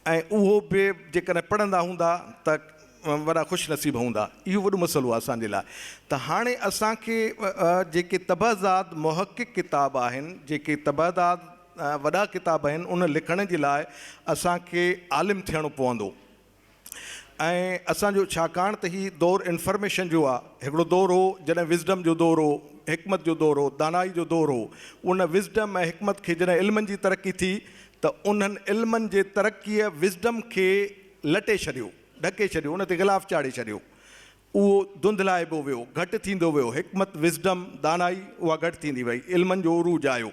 ऐं उहो बि जेकॾहिं पढ़ंदा हूंदा त वॾा ख़ुशनसीब हूंदा। इहो वॾो मसइलो आहे असांजे लाइ। त हाणे असांखे जेके तबज़ात मुहक़िक़ किताब आहिनि, जेके तबज़ात वॾा किताब आहिनि, उन लिखण जे लाइ असांखे आलिम थियणो पवंदो। ऐं असांजो छाकाणि त हीउ दौरु इंफॉर्मेशन जो आहे, हिकिड़ो दौरु हो जॾहिं विज़डम जो दौरु हो, हिकमत जो दौरु हो, दानाई जो दौरु हो। उन विज़डम ऐं हिकमत खे जॾहिं इल्मनि जी तरक़ी थी त उन्हनि इल्मनि जे तरक़ीअ विज़डम खे लटे छॾियो, ढके छॾियो, उन ते गिलाफ़ चाढ़े छॾियो। उहो धुंधलाइबो वियो, घटि थींदो वियो, हिकमत विज़डम दानाई उहा घटि थींदी वई, इल्मनि जो उरूज आयो।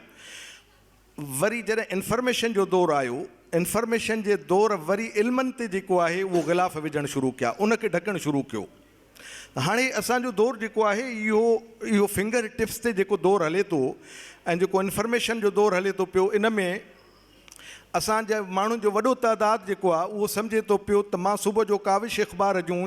वरी जॾहिं इंफॉर्मेशन जो दौरु आयो, इंफॉर्मेशन जे दौरु वरी इल्मनि ते जेको आहे उहो गिलाफ़ विझणु शुरू कया, उनखे ढकणु शुरू कयो। हाणे असांजो दौरु जेको आहे इहो फिंगर टिप्स ते जेको दौरु हले थो ऐं जेको इंफॉर्मेशन जो दौरु हले थो पियो, इन में असांजे माण्हुनि जो वॾो तइदादु जेको आहे उहो सम्झे थो पियो त मां सुबुह जो काविश अख़बार जूं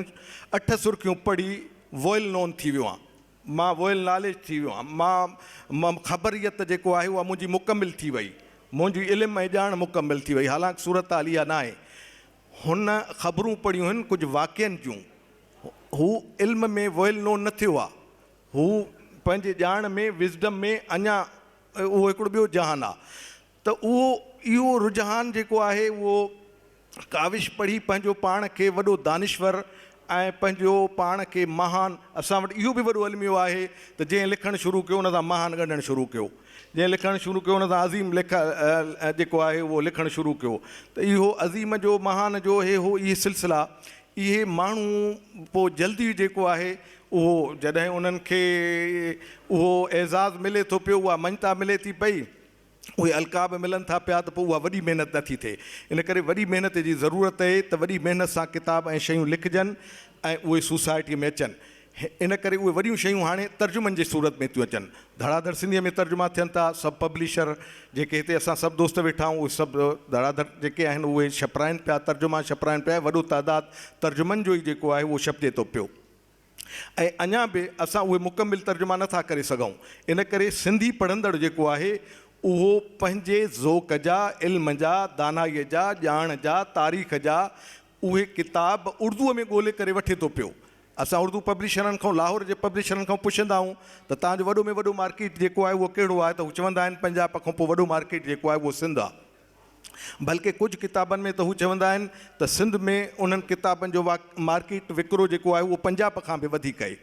8 सुर्खियूं पढ़ी वोइल नोन थी वियो आहियां, मां वोइल नॉलेज थी वियो आहियां, मां ख़बरियत जेको आहे उहा मुंहिंजी मुकमिल थी वई, मुंहिंजी इल्मु ऐं ॼाण मुकमिल थी वई। हालांकि सूरत हाल इहा न आहे। हुन ख़बरूं पढ़ियूं आहिनि कुझु वाक़िअनि जूं, हू इल्म में वोइल नोन न थियो आहे, हू पंहिंजे ॼाण में विज़डम में अञा उहो हिकिड़ो ॿियो जहान आहे। त इहो रुझान जेको आहे उहो काविश पढ़ी पंहिंजो पाण खे वॾो दानिश्वर ऐं पंहिंजो पाण खे महान, असां वटि इहो बि वॾो अलमियो आहे त जंहिं लिखणु शुरू कयो उन सां महान ॻणणु शुरू कयो, जंहिं लिखणु शुरू कयो उन सां अज़ीम जेको आहे उहो लिखणु शुरू कयो। त इहो अज़ीम जो महान जो इहे सिलसिला, इहे माण्हू पोइ जल्दी जेको आहे उहो जॾहिं उन्हनि खे उहो एज़ाज़ मिले थो पियो, उहा मञता मिले थी पई, उहे अलक़ाब मिलनि था पिया, त पोइ उहा वॾी महिनत नथी थिए। इन करे वॾी महिनत जी ज़रूरत आहे त वॾी महिनत सां किताब ऐं शयूं लिखजनि ऐं उहे सोसाइटीअ में अचनि। इन करे उहे वॾियूं शयूं हाणे तर्जुमनि जी सूरत में थियूं अचनि। धड़ाधड़ सिंधीअ में तर्जुमा थियनि था, सभु पब्लिशर जेके हिते असां सभु दोस्त वेठा आहियूं, उहे सभु धड़ाधड़ जेके आहिनि उहे छपाइनि पिया, तर्जुमा छपाइनि पिया, वॾो तइदादु तर्जुमनि जो ई जेको आहे उहो छपिजे थो पियो। ऐं अञा बि असां उहे मुकमिल तर्जुमा नथा करे सघूं। इन करे सिंधी पढ़ंदड़ जेको आहे उहो पंहिंजे ज़ौक़ जा, इल्म जा, दानाईअ जा, ॼाण जा, तारीख़ जा उहे किताब उर्दूअ में ॻोल्हे करे वठे थो पियो। असां उर्दू पब्लिशरनि खां, लाहौर जे पब्लिशरनि खां पुछंदा आहियूं त तव्हांजो वॾो में वॾो मार्केट जेको आहे उहो कहिड़ो आहे, त हू चवंदा आहिनि पंजाब खां पोइ वॾो मार्केट जेको आहे उहो सिंध आहे। बल्कि कुझु किताबनि में त हू चवंदा आहिनि त सिंध में उन्हनि किताबनि जो मार्केट विकिरो जेको आहे उहो पंजाब खां बि वधीक आहे।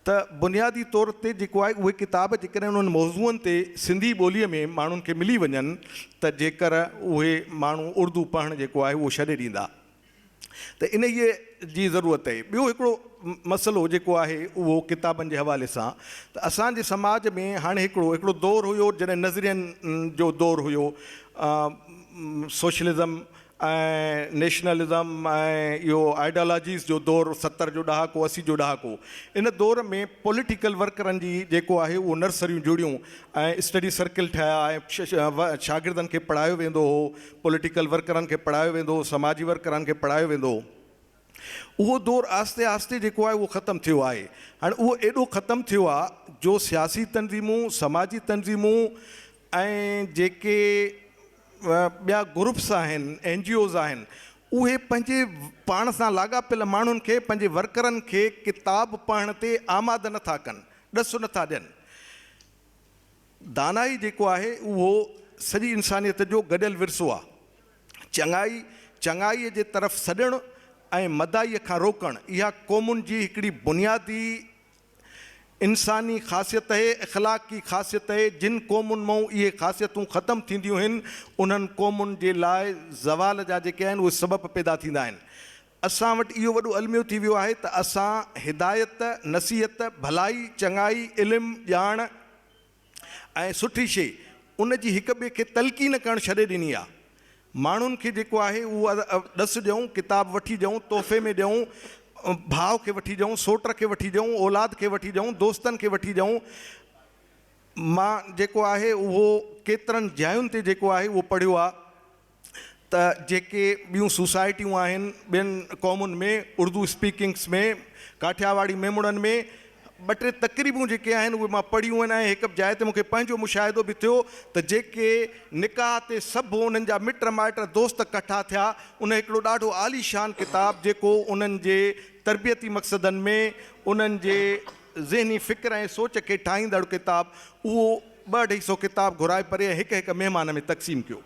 त बुनियादी तौर ते जेको आहे उहे किताब जेकॾहिं उन्हनि मौज़ूअनि ते सिंधी ॿोलीअ में माण्हुनि खे मिली वञनि त जेकर उहे माण्हू उर्दू पढ़णु जेको आहे उहो छॾे ॾींदा। त इन जी ज़रूरत आहे। ॿियो हिकिड़ो मसइलो जेको आहे उहो किताबनि जे हवाले सां, त असांजे समाज में हाणे हिकिड़ो दौरु हुयो जॾहिं नज़रियनि जो दौरु हुयो, सोशलिज़म ऐं नेशनलिज़म ऐं इहो आइडियोलॉजीज़ जो दौरु, 70 जो ॾहाको 80 जो ॾहाको। इन दौर में पॉलिटिकल वर्करनि जी जेको आहे उहो नर्सरियूं जुड़ियूं ऐं स्टडी सर्किल ठहिया ऐं शागिर्दनि खे पढ़ायो वेंदो हो, पॉलिटिकल वर्करनि खे पढ़ायो वेंदो हो, समाजी वर्करनि खे पढ़ायो वेंदो हो। उहो दौरु आहिस्ते आहिस्ते जेको आहे उहो ख़तमु थियो आहे। हाणे उहो एॾो ख़तमु थियो आहे जो सियासी तंज़ीमूं, समाजी तंज़ीमूं ऐं जेके ॿिया ग्रुप्स आहिनि, NGOs आहिनि, उहे पंहिंजे पाण सां लाॻापियल माण्हुनि खे, पंहिंजे वर्करनि खे किताब पढ़ण ते आमाद नथा कनि, ॾसु नथा ॾियनि। दानाई जेको आहे उहो सॼी इंसानियत जो गॾियल विरसो आहे। चङाईअ जे तरफ़ सॾणु ऐं मदाईअ खां रोकणु, इहा क़ौमुनि जी हिकिड़ी बुनियादी इंसानी ख़ासियत आहे, इख़लाक़ी ख़ासियत आहे। जिन क़ौमुनि मां इहे ख़ासियतूं ख़तमु थींदियूं आहिनि उन्हनि क़ौमुनि जे लाइ ज़वाल जा जेके आहिनि उहे सबब पैदा थींदा आहिनि। असां वटि इहो वॾो अलमियो थी वियो आहे त असां हिदायत, नसीहत, भलाई, चङाई, इल्मु, ॼाण ऐं सुठी शइ उन जी हिक ॿिए खे तलक़ीन करणु छॾे ॾिनी आहे। माण्हुनि खे जेको आहे उहा ॾसु ॾियूं, किताब वठी ॾियूं, तोहफ़े में ॾियूं, भाउ खे वठी ॾियूं, सोट खे वठी ॾियूं, औलाद खे वठी ॾियूं, दोस्तनि खे वठी ॾियूं। मां जेको आहे उहो केतिरनि जायुनि ते जेको आहे उहो पढ़ियो आहे त जेके ॿियूं सोसाइटियूं आहिनि ॿियनि क़ौमुनि में, उर्दू स्पीकिंग्स में, काठियावाड़ी मेमुड़नि में, 2-3 तक़रीबूं जेके आहिनि उहे मां पढ़ियूं आहिनि। ऐं हिकु जाइ ते मूंखे पंहिंजो मुशाहिदो बि थियो त जेके निकाह ते सभु उन्हनि जा मिट माइट दोस्त इकठा थिया, उन हिकिड़ो ॾाढो आलीशान किताब जेको उन्हनि जे तरबियती मक़सदनि में, उन्हनि जे ज़हनी फ़िक्र ऐं सोच खे ठाहींदड़ किताब, उहो 200-250 किताब घुराए परे हिकु महिमान में तक़सीम कयो।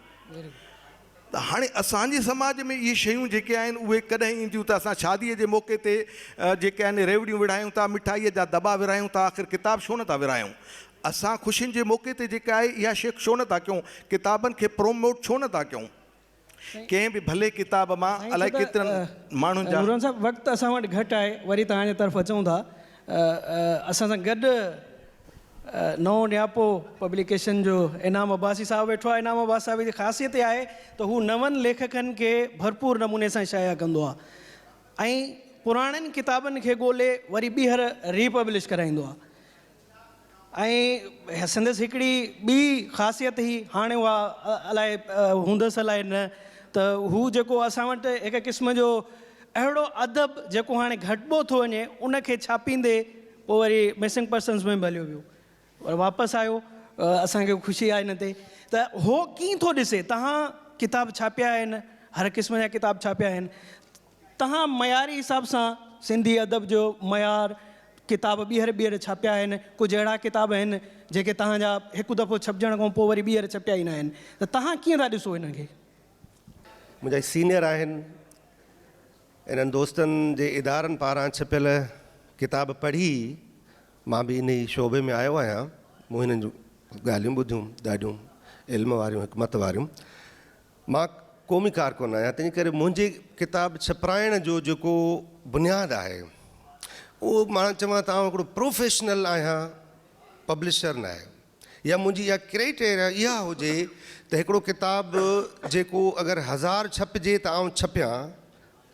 त हाणे असांजे समाज में इहे शयूं जेके आहिनि उहे कॾहिं ईंदियूं त असां शादीअ जे मौक़े ते जेके आहिनि रेवड़ियूं विरहायूं था, मिठाईअ जा दॿा विरहायूं था, आख़िर किताब छो नथा विरहायूं? असां ख़ुशियुनि जे मौक़े ते जेका आहे इहा शइ छो नथा कयूं, किताबनि खे प्रोमोट छो नथा कयूं? कंहिं बि भले किताब मां अलाए केतिरनि माण्हुनि जा नूरन साहब वक़्तु असां वटि घटि आहे, वरी तव्हांजे तरफ़ अचूं था। असां सां गॾु नओं नियापो पब्लिकेशन जो इनाम अब्बासी साहब वेठो आहे। इनाम अब्बासी साहब जी ख़ासियत आहे त हू नवनि लेखकनि खे भरपूर नमूने सां शाया कंदो आहे ऐं पुराणनि किताबनि खे ॻोल्हे वरी ॿीहर रीपब्लिश कराईंदो आहे। ऐं संदसि हिकिड़ी ॿी ख़ासियत ई हाणे उहा अलाए हूंदसि अलाए न, त हू जेको असां वटि हिकु क़िस्म जो अहिड़ो अदब जेको हाणे घटिबो थो वञे, उनखे छापींदे पोइ वरी मिसिंग पर्सन्स में बि हलियो वियो, वरी वापसि आयो। असांखे ख़ुशी आहे हिन ते त हो कीअं थो ॾिसे। तव्हां किताब छापिया आहिनि, हर क़िस्म जा किताब छापिया आहिनि, तव्हां मयारी हिसाब सां सिंधी अदब जो मयार किताब ॿीहर छापिया आहिनि। कुझु अहिड़ा किताब आहिनि जेके तव्हांजा हिकु दफ़ो छपजण खां पोइ वरी ॿीहर छपिया ई न आहिनि, त तव्हां कीअं था ॾिसो हिन खे? मुंहिंजा सीनियर आहिनि, इन्हनि दोस्तनि जे इदारनि पारां छपियल किताब पढ़ी मां बि इन ई शोबे में आयो आहियां। मूं हिननि जूं ॻाल्हियूं ॿुधियूं, ॾाढियूं इल्म वारियूं, हिकमत वारियूं। मां क़ौमी कारकुन आहियां, तंहिं करे मुंहिंजी किताब छपाइण जो जेको बुनियादु आहे उहो मां चवां तव्हां हिकिड़ो प्रोफेशनल आहियां, पब्लिशर न आहे, या मुंहिंजी इहा क्राइटेरिया इहा हुजे त हिकिड़ो किताब जेको अगरि 1000 छपिजे त आउं छपियां,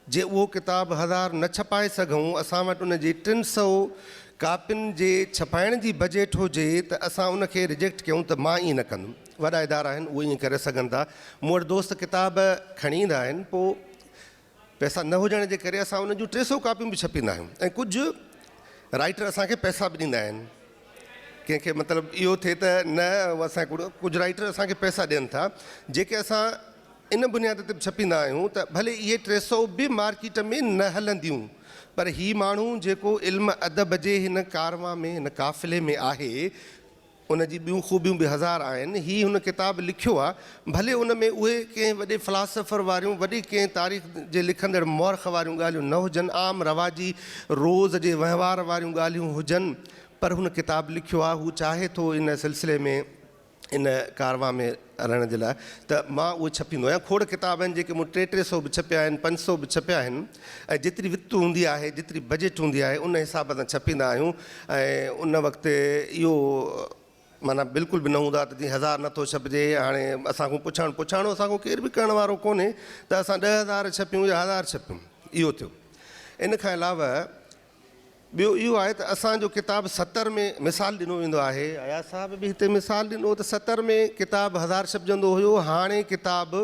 जे उहो किताब 1000 न छपाए सघूं, असां वटि उन जी 300 कापियुनि जे छपाइण जी बजेट हुजे त असां उनखे रिजेक्ट कयूं, त मां ईअं न कंदुमि। वॾा इदारा आहिनि उहे ईअं करे सघनि था। मूं वटि दोस्त किताब खणी ईंदा आहिनि, पोइ पैसा न हुजण जे करे असां उन जूं 300 कापियूं बि छपींदा आहियूं। ऐं कुझु राइटर असांखे पैसा बि ॾींदा आहिनि, कंहिंखे मतिलबु इहो थिए त न असांखे कुझु राइटर असांखे पैसा ॾियनि था, जेके असां इन बुनियाद ते छपींदा आहियूं त भले इहे 300 बि मार्केट में न हलंदियूं, पर ही माण्हू जेको इल्म अदब जे हिन कारवा में, हिन काफ़िले में आहे, उन जी ॿियूं ख़ूबियूं बि 1000 आहिनि। ही हुन किताब लिखियो आहे, भले उन में उहे कंहिं वॾे फ़िलासफ़र वारियूं, वॾी कंहिं तारीख़ जे लिखंदड़ मौरख़ वारियूं ॻाल्हियूं न हुजनि, आम रवाजी रोज़ जे वहिंवार वारियूं ॻाल्हियूं हुजनि, पर हुन किताब लिखियो आहे। हू चाहे थो इन सिलसिले में, इन कारवा में हलण जे लाइ, त मां उहे छपींदो आहियां। खोड़ किताब आहिनि जेके मूं 300 बि छपिया आहिनि, 500 बि छपिया आहिनि, ऐं जेतिरी वित हूंदी आहे, जेतिरी बजेट हूंदी आहे, उन हिसाब सां छपींदा आहियूं। ऐं उन वक़्तु इहो माना बिल्कुलु बि न हूंदा त जीअं 1000 नथो छपिजे, हाणे असांखां पुछाणो असांखां केरु बि करण वारो कोन्हे त असां 10,000 छपियूं या 1000 छपियूं, इहो थियो। इन खां अलावा ॿियो इहो आहे त असांजो किताब 70 में मिसाल ॾिनो वेंदो आहे, अयाज़ साहब बि हिते मिसाल ॾिनो त 70 में किताब 1000 छपजंदो हुयो। हाणे किताब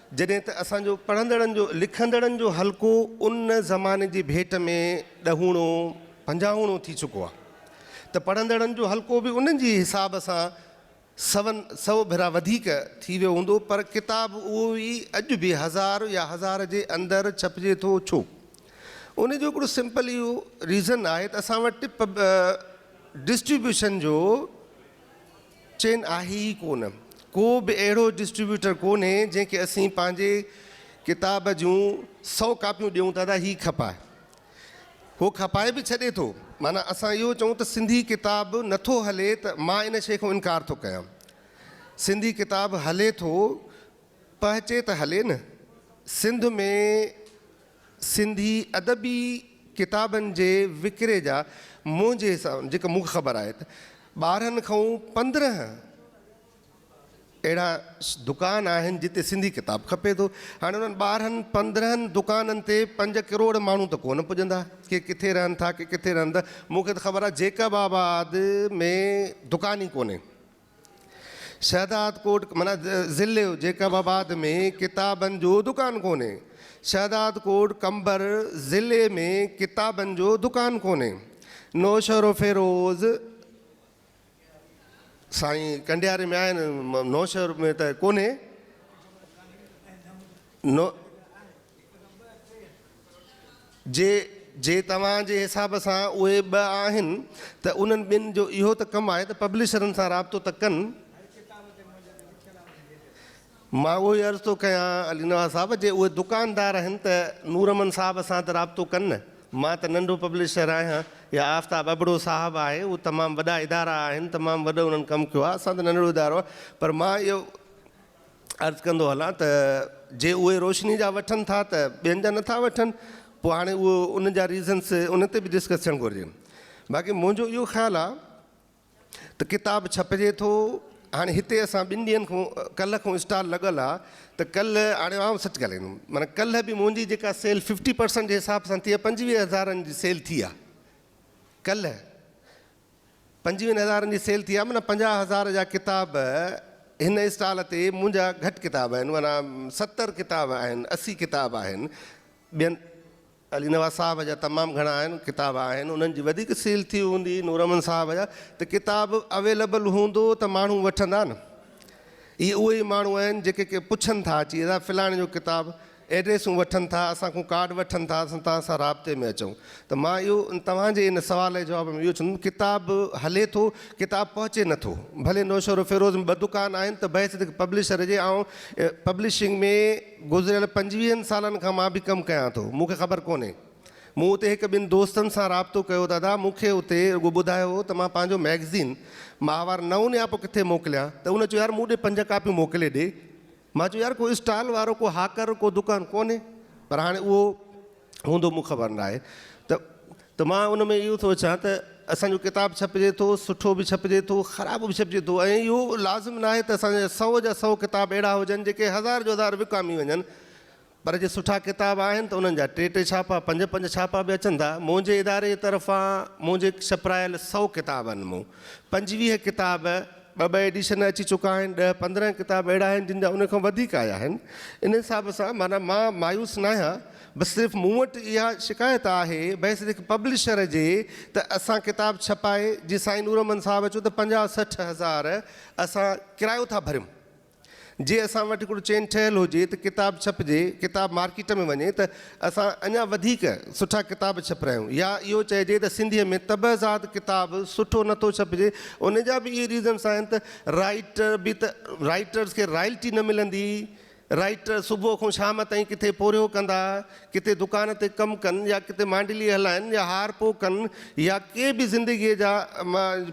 जॾहिं त असांजो पढ़ंदड़नि जो, लिखंदड़नि जो हल्को उन ज़माने जी भेट में 10 50 थी चुको आहे, त पढ़ंदड़नि जो हल्को बि उन्हनि जी हिसाब सां 100 भेरा वधीक थी वियो हूंदो, पर किताब उहो ई अॼु बि 1000 या 1000 जे अंदरि छपिजे थो। छो? उन जो हिकिड़ो सिंपल इहो रीज़न आहे त असां वटि डिस्ट्रीब्यूशन जो चेन आहे ई कोन। को बि अहिड़ो डिस्ट्रीब्यूटर कोन्हे जंहिंखे असीं पंहिंजे किताब जूं 100 कापियूं ॾियूं था त हीअ खपाए, उहो खपाए बि छॾे थो। माना असां इहो चऊं त सिंधी किताब नथो हले, त मां इन शइ खां इनकार थो कयां। सिंधी किताब हले थो, पहुचे त हले न। सिंध में सिंधी अदबी किताबनि जे विकिरे जा मुंहिंजे हिसाब जेका मूंखे ख़बर आहे त 12 खां 15 अहिड़ा दुकान आहिनि जिते सिंधी किताब खपे थो। हाणे उन्हनि 12-15 दुकाननि ते 5 करोड़ माण्हू त कोन पुॼंदा, के किथे रहनि था, के किथे रहनि था। मूंखे त ख़बर आहे जैकबाबाद में दुकान ई कोन्हे, शहदादकोट माना ज़िले जैकबाबाद में किताबनि जो दुकान कोन्हे, शहदादकोट कंबर ज़िले में किताबनि जो दुकान कोन्हे, नौशहर फ़िरोज़ साईं कंडियारे में आहिनि, नौशहर में त कोन्हे। जे तव्हांजे हिसाब सां उहे 2 आहिनि त उन्हनि ॿिनि जो इहो त कमु आहे त पब्लिशरनि सां राब्तो त कनि। मां उहो ई अर्ज़ु थो कयां अली नवाज़ साहब, जे उहे दुकानदार आहिनि त नूरमन साहब सां त राब्तो कनि न, मां त नंढो पब्लिशर आहियां या आफ्ताब अबड़ो साहिबु आहे, उहे तमामु वॾा इदारा आहिनि, तमामु वॾो उन्हनि कमु कयो आहे, असां त नंढड़ो इदारो आहे। पर मां इहो अर्ज़ु कंदो हलां त जे उहे रोशनी जा वठनि था त ॿियनि जा नथा वठनि, पोइ हाणे उहो उन जा रीज़न्स उन ते बि डिस्कस थियणु घुरिजे। बाक़ी मुंहिंजो इहो ख़्यालु आहे त किताब छपिजे थो। हाणे हिते असां 2 ॾींहंनि खां कल्ह खां स्टॉल लॻल आहे, त कल्ह हाणे आउं सच ॻाल्हाईंदुमि, माना कल्ह बि मुंहिंजी जेका सेल 50% जे हिसाब सां थी आहे, 25,000 जी सेल थी आहे। कल्ह 25,000 जी सेल थी आहे, माना 50,000 जा किताब हिन स्टॉल ते मुंहिंजा घटि किताब आहिनि, माना 70 किताब आहिनि, 80 किताब आहिनि। ॿियनि अली नवाज़ साहब जा तमामु घणा आहिनि किताब आहिनि, उन्हनि जी वधीक सेल थी हूंदी, नूर अमन साहब जा, त किताब अवेलेबल हूंदो त माण्हू वठंदा न। इहे उहे ई माण्हू आहिनि जेके के पुछनि था अची अदा फ़लाणे जो किताब, एड्रेसूं वठनि था, असांखां कार्ड वठनि था, असां तव्हां सां राब्ते में अचूं। त मां इहो तव्हांजे इन सवाल जे जवाब में इहो चवंदुमि, किताब हले थो, किताब पहुचे नथो। भले नौशर फिरोज़ में 2 दुकान आहिनि, त बहस पब्लिशर जे ऐं पब्लिशिंग में गुज़िरियल 25 सालनि खां मां बि कमु कयां थो, मूंखे ख़बर कोन्हे। मूं उते 1-2 दोस्तनि सां राब्तो कयो, दादा मूंखे उते रुॻो ॿुधायो त मां पंहिंजो मैगज़ीन माहवार 9 ॾियां पोइ किथे मोकिलियां, त उन चयो यार मूं ॾे 5 कापियूं मोकिले ॾे। मां चयो यार कोई स्टॉल वारो, को हाकर, को दुकानु कोन्हे, पर हाणे उहो हूंदो मूं ख़बर न आहे। त मां उन में इहो थो अचां त असांजो किताब छपिजे थो, सुठो बि छपिजे थो, ख़राबु बि छपिजे थो, ऐं इहो लाज़िम न आहे त असांजा 100 जा 100 किताब अहिड़ा हुजनि जेके 1000 जो 1000 विकामी वञनि। पर जे सुठा किताब आहिनि त उन्हनि जा 3-3 छापा 5-5 छापा बि अचनि था। मुंहिंजे इदारे जे तरफ़ां मुंहिंजे छपरायल 100 किताबनि मूं 25 किताब 2 एडिशन अची चुका आहिनि, 10-15 किताब अहिड़ा आहिनि जिन जा उन खां वधीक आया आहिनि। इन हिसाब सां माना मां मायूस न आहियां, बसि सिर्फ़ु मूं वटि इहा शिकायत आहे भई सिर्फ़ु पब्लिशर जे त असां किताब छपाए जीअं साईं नूर अमन साहिबु अचो त 50-60 हज़ार असां किरायो था भरियूं। जे असां वटि हिकिड़ो चेन ठहियलु हुजे त किताब छपिजे, किताब मार्केट में वञे त असां अञा वधीक सुठा किताब छपायूं, या इहो चइजे त सिंधीअ में तबज़ात किताब सुठो नथो छपिजे। उन जा बि इहे रीज़न्स आहिनि त राइटर्स खे रॉयल्टी न मिलंदी, राइटर सुबुह खां शाम ताईं किथे पोरियो कंदा, किथे दुकान ते कमु कनि, या किथे मांडली हलाइनि, या हार पो कनि, या के बि ज़िंदगीअ जा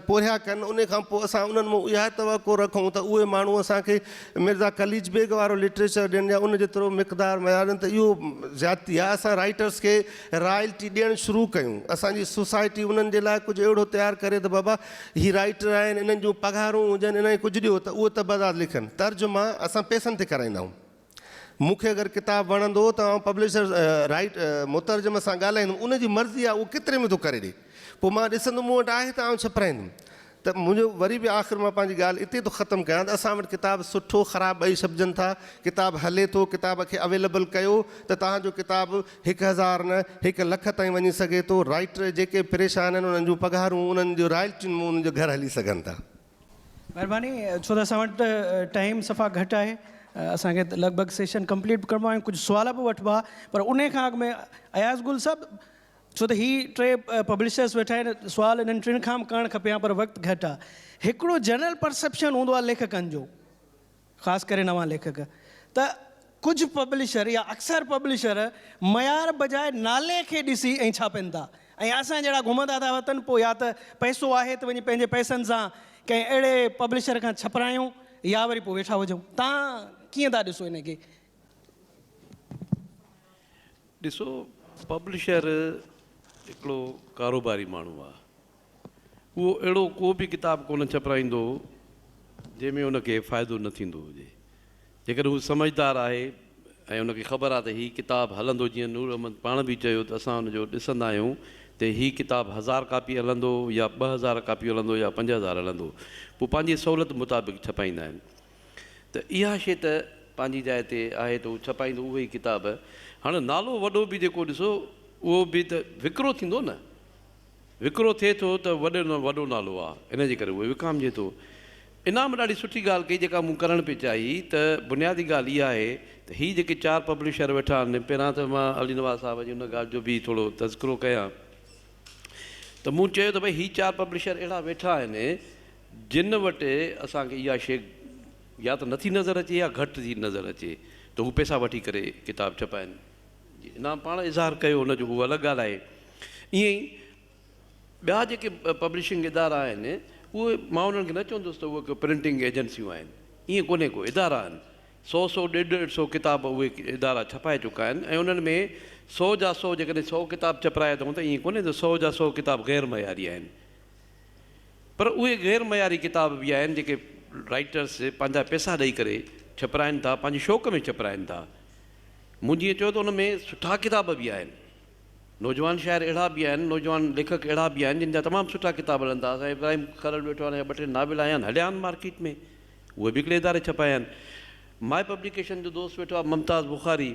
पोरिया कनि। उन खां पोइ असां उन्हनि मां इहा तवको रखूं त उहे माण्हू असांखे मिर्ज़ा खलीज बेग वारो लिटरेचर ॾियनि या उन जेतिरो मिक़दार मयारनि, त इहो ज़्यादती आहे। असां राइटर्स खे रॉयल्टी ॾियणु शुरू कयूं, असांजी सोसाइटी उन्हनि जे लाइ कुझु अहिड़ो तयारु करे त बाबा हीअ राइटर आहिनि, इन्हनि जूं पघारूं हुजनि, इन्हनि कुझु ॾियो त उहे तबज़ात लिखनि। तर्जुमा असां पैसनि ते कराईंदा आहियूं। मूंखे अगरि किताबु वणंदो त आउं पब्लिशर मुतरजम सां ॻाल्हाईंदुमि, उनजी मर्ज़ी आहे उहो केतिरे में थो करे ॾे, पोइ मां ॾिसंदुमि मूं वटि आहे त आउं छपाईंदुमि। त मुंहिंजो वरी बि आख़िर मां पंहिंजी ॻाल्हि हिते थो ख़तमु कयां त असां वटि किताब सुठो ख़राबु ॿई छपिजनि था। किताब हले थो, किताब खे अवेलेबल कयो त तव्हांजो किताब 1000 न 1 लख ताईं वञी सघे थो। राइटर जेके परेशान आहिनि उन्हनि जूं पघारूं, उन्हनि जूं रॉयल्टियुनि में उन्हनि जो घर हली सघनि था। महिरबानी, छो त असां वटि टाइम सफ़ा घटि आहे, असांखे लॻभॻि सेशन कंप्लीट करिणो आहे, कुझु सुवाल बि वठिबा, पर उन खां अॻु में अयाज़ गुल साहिबु, छो त हीअ 3 पब्लिशर्स वेठा आहिनि, सुवाल इन्हनि 3 खां करणु खपे हा, पर वक़्तु घटि आहे। हिकिड़ो जनरल परसेप्शन हूंदो आहे लेखकनि जो, ख़ासि करे नवां लेखक, त कुझु पब्लिशर या अक्सर पब्लिशर मयार बजाए नाले खे ॾिसी ऐं छापनि था, ऐं असां जहिड़ा घुमंदा था वतन, पोइ या त पैसो आहे त वञी पंहिंजे पैसनि सां कंहिं अहिड़े पब्लिशर खां छपारायूं, या वरी पोइ वेठा हुजूं। तव्हां कीअं था ॾिसो इन खे? ॾिसो, पब्लिशर हिकिड़ो कारोबारी माण्हू आहे, उहो अहिड़ो को बि किताब कोन छपाईंदो जंहिंमें उनखे फ़ाइदो न थींदो हुजे। जेकर हू सम्झदार आहे ऐं उनखे ख़बर आहे त हीअ किताबु हलंदो, जीअं नूर अहमद पाण बि चयो त असां हुनजो ॾिसंदा आहियूं त हीअ किताबु 1000 कापी हलंदो, या 2000 कापी हलंदो, या 5000 हलंदो, पोइ पंहिंजी सहूलियत मुताबिक़ छपाईंदा आहिनि। त इहा शइ त पंहिंजी जाइ ते आहे त उहो छपाईंदो उहो ई किताब। हाणे नालो वॾो बि जेको ॾिसो उहो बि त विकिरो थींदो न, विकिरो थिए थो त वॾो नालो आहे, इनजे करे उहो विकामजे थो। इनाम ॾाढी सुठी ॻाल्हि कई जेका मूं करणु पई चाहिई, त बुनियादी ॻाल्हि इहा आहे त हीअ जेके 4 पब्लिशर वेठा आहिनि, पहिरां त मां अली नवाज़ साहिब जी हुन ॻाल्हि जो बि थोरो तज़किरो कयां त मूं चयो त भई हीअ 4 पब्लिशर अहिड़ा वेठा आहिनि जिन वटि असांखे इहा शइ या त नथी नज़र अचे या घटि थी नज़र अचे, त हू पैसा वठी करे किताब छपाइनि। इनाम पाण इज़हार कयो हुनजो, उहो अलॻि ॻाल्हि आहे। ईअं ई ॿिया जेके पब्लिशिंग इदारा आहिनि उहे मां उन्हनि खे न चवंदुसि त उहे प्रिंटिंग एजेंसियूं आहिनि, ईअं कोन्हे को इदारा आहिनि। 100-150 किताब उहे इदारा छपाए चुका आहिनि ऐं उन्हनि में 100 जा 100 जेकॾहिं 100 किताब छपाए अथऊं त ईअं कोन्हे त 100 जा 100 किताब गैर मयारी आहिनि, पर उहे गैर मयारी किताब बि आहिनि जेके राइटर्स पंहिंजा पैसा ॾेई करे छपाइनि था, पंहिंजे शौक़ में छपाइनि था। मूं जीअं चयो त उन में सुठा किताब बि आहिनि, नौजवान शाइर अहिड़ा बि आहिनि, नौजवान लेखक अहिड़ा बि आहिनि जिन जा तमामु सुठा किताब हलनि था। असां इब्राहिम खरल वेठो आहे, 2-3 नाविल आया आहिनि, हलिया आहिनि मार्केट में, उहे बि हिकिड़े इदारे छपाया आहिनि। माय पब्लिकेशन जो दोस्त वेठो आहे मुमताज़ बुखारी,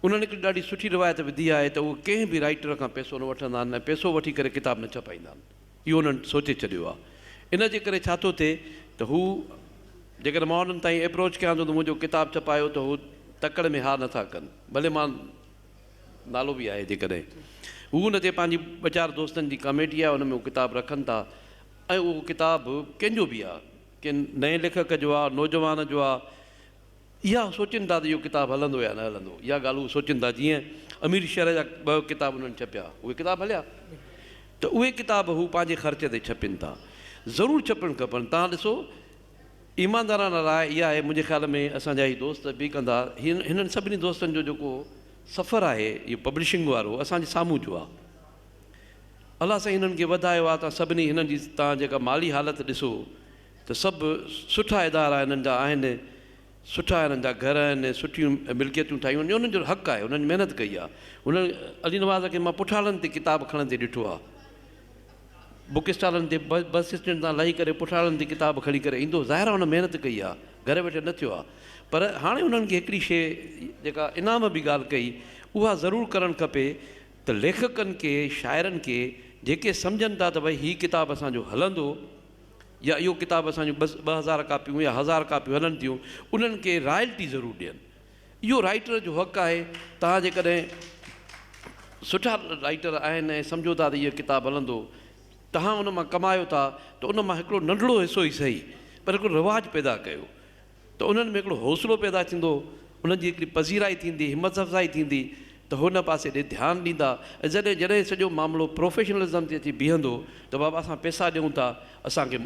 उन्हनि हिकिड़ी ॾाढी सुठी रिवायत विधी आहे त उहे कंहिं बि राइटर खां पैसो न वठंदा आहिनि ऐं पैसो वठी करे किताब न छपाईंदा आहिनि। इहो उन्हनि सोचे छॾियो आहे। इन जे करे छा थो थिए त हू जेकॾहिं मां उन्हनि ताईं अप्रोच कयां थो त मुंहिंजो किताबु छपायो त हू तकड़ में हा नथा कनि, भले मां नालो बि आहे जेकॾहिं हू न थिए पंहिंजी 2-4 दोस्तनि जी कमेटी आहे, उन में उहो किताबु रखनि था ऐं उहो किताबु कंहिंजो बि आहे, के नए लेखक जो आहे, नौजवान जो आहे, इहा सोचनि था त इहो किताबु हलंदो या न हलंदो, इहा ॻाल्हि उहे सोचनि था। जीअं अमीर शहर जा 2 किताब उन्हनि छपिया, उहे किताब हलिया, त उहे किताब हू पंहिंजे ख़र्च ते छपनि था, ज़रूरु छपणु खपनि। तव्हां ॾिसो ईमानदाराना राय इहा आहे, मुंहिंजे ख़्याल में असांजा ई दोस्त बि कंदा, हिननि सभिनी दोस्तनि जो जेको सफ़रु आहे इहो पब्लिशिंग वारो असांजे साम्हूं जो आहे। अलाह साईं हिननि खे वधायो आहे। तव्हां सभिनी हिननि जी तव्हां जेका माली हालति ॾिसो त सभु सुठा इदारा हिननि जा आहिनि, सुठा हिननि जा घर आहिनि, सुठियूं मिल्कियतूं ठाहियूं आहिनि, उन्हनि जो हक़ु आहे, उन्हनि महिनत कई आहे। उन्हनि अली नवाज़ खे मां पुठाड़नि ते किताब खणंदे ॾिठो आहे, बुक स्टॉलनि ते बस स्टैंड तां लही करे पुठाड़नि ते किताब खणी करे ईंदो, ज़ाहिर आहे हुन महिनत कई आहे, घर वेठे न थियो आहे। पर हाणे उन्हनि खे हिकिड़ी शइ जेका इनाम बि ॻाल्हि कई उहा ज़रूरु करणु खपे त लेखकनि खे, शाइरनि खे जेके सम्झनि था त भई हीअ किताबु असांजो हलंदो या इहो किताबु असांजो 2,000 कापियूं या 1000 कापियूं हलनि थियूं, उन्हनि खे रॉयल्टी ज़रूरु ॾियनि। इहो राइटर जो हक़ु आहे। तव्हां जेकॾहिं सुठा राइटर आहिनि ऐं सम्झो था त इहो किताबु हलंदो, तव्हां उन मां कमायो था त उन मां हिकिड़ो नंढिड़ो हिसो ई सही पर हिकिड़ो रिवाजु पैदा कयो त उन्हनि में हिकिड़ो हौसलो पैदा थींदो, उन्हनि जी हिकिड़ी पज़ीराई थींदी, हिमत अफ़ज़ाई थींदी त हुन पासे ॾे ध्यानु ॾींदा। ऐं जॾहिं सॼो मामिलो प्रोफेशनलिज़म ते अची बीहंदो त बाबा असां पैसा ॾियूं था, असांखे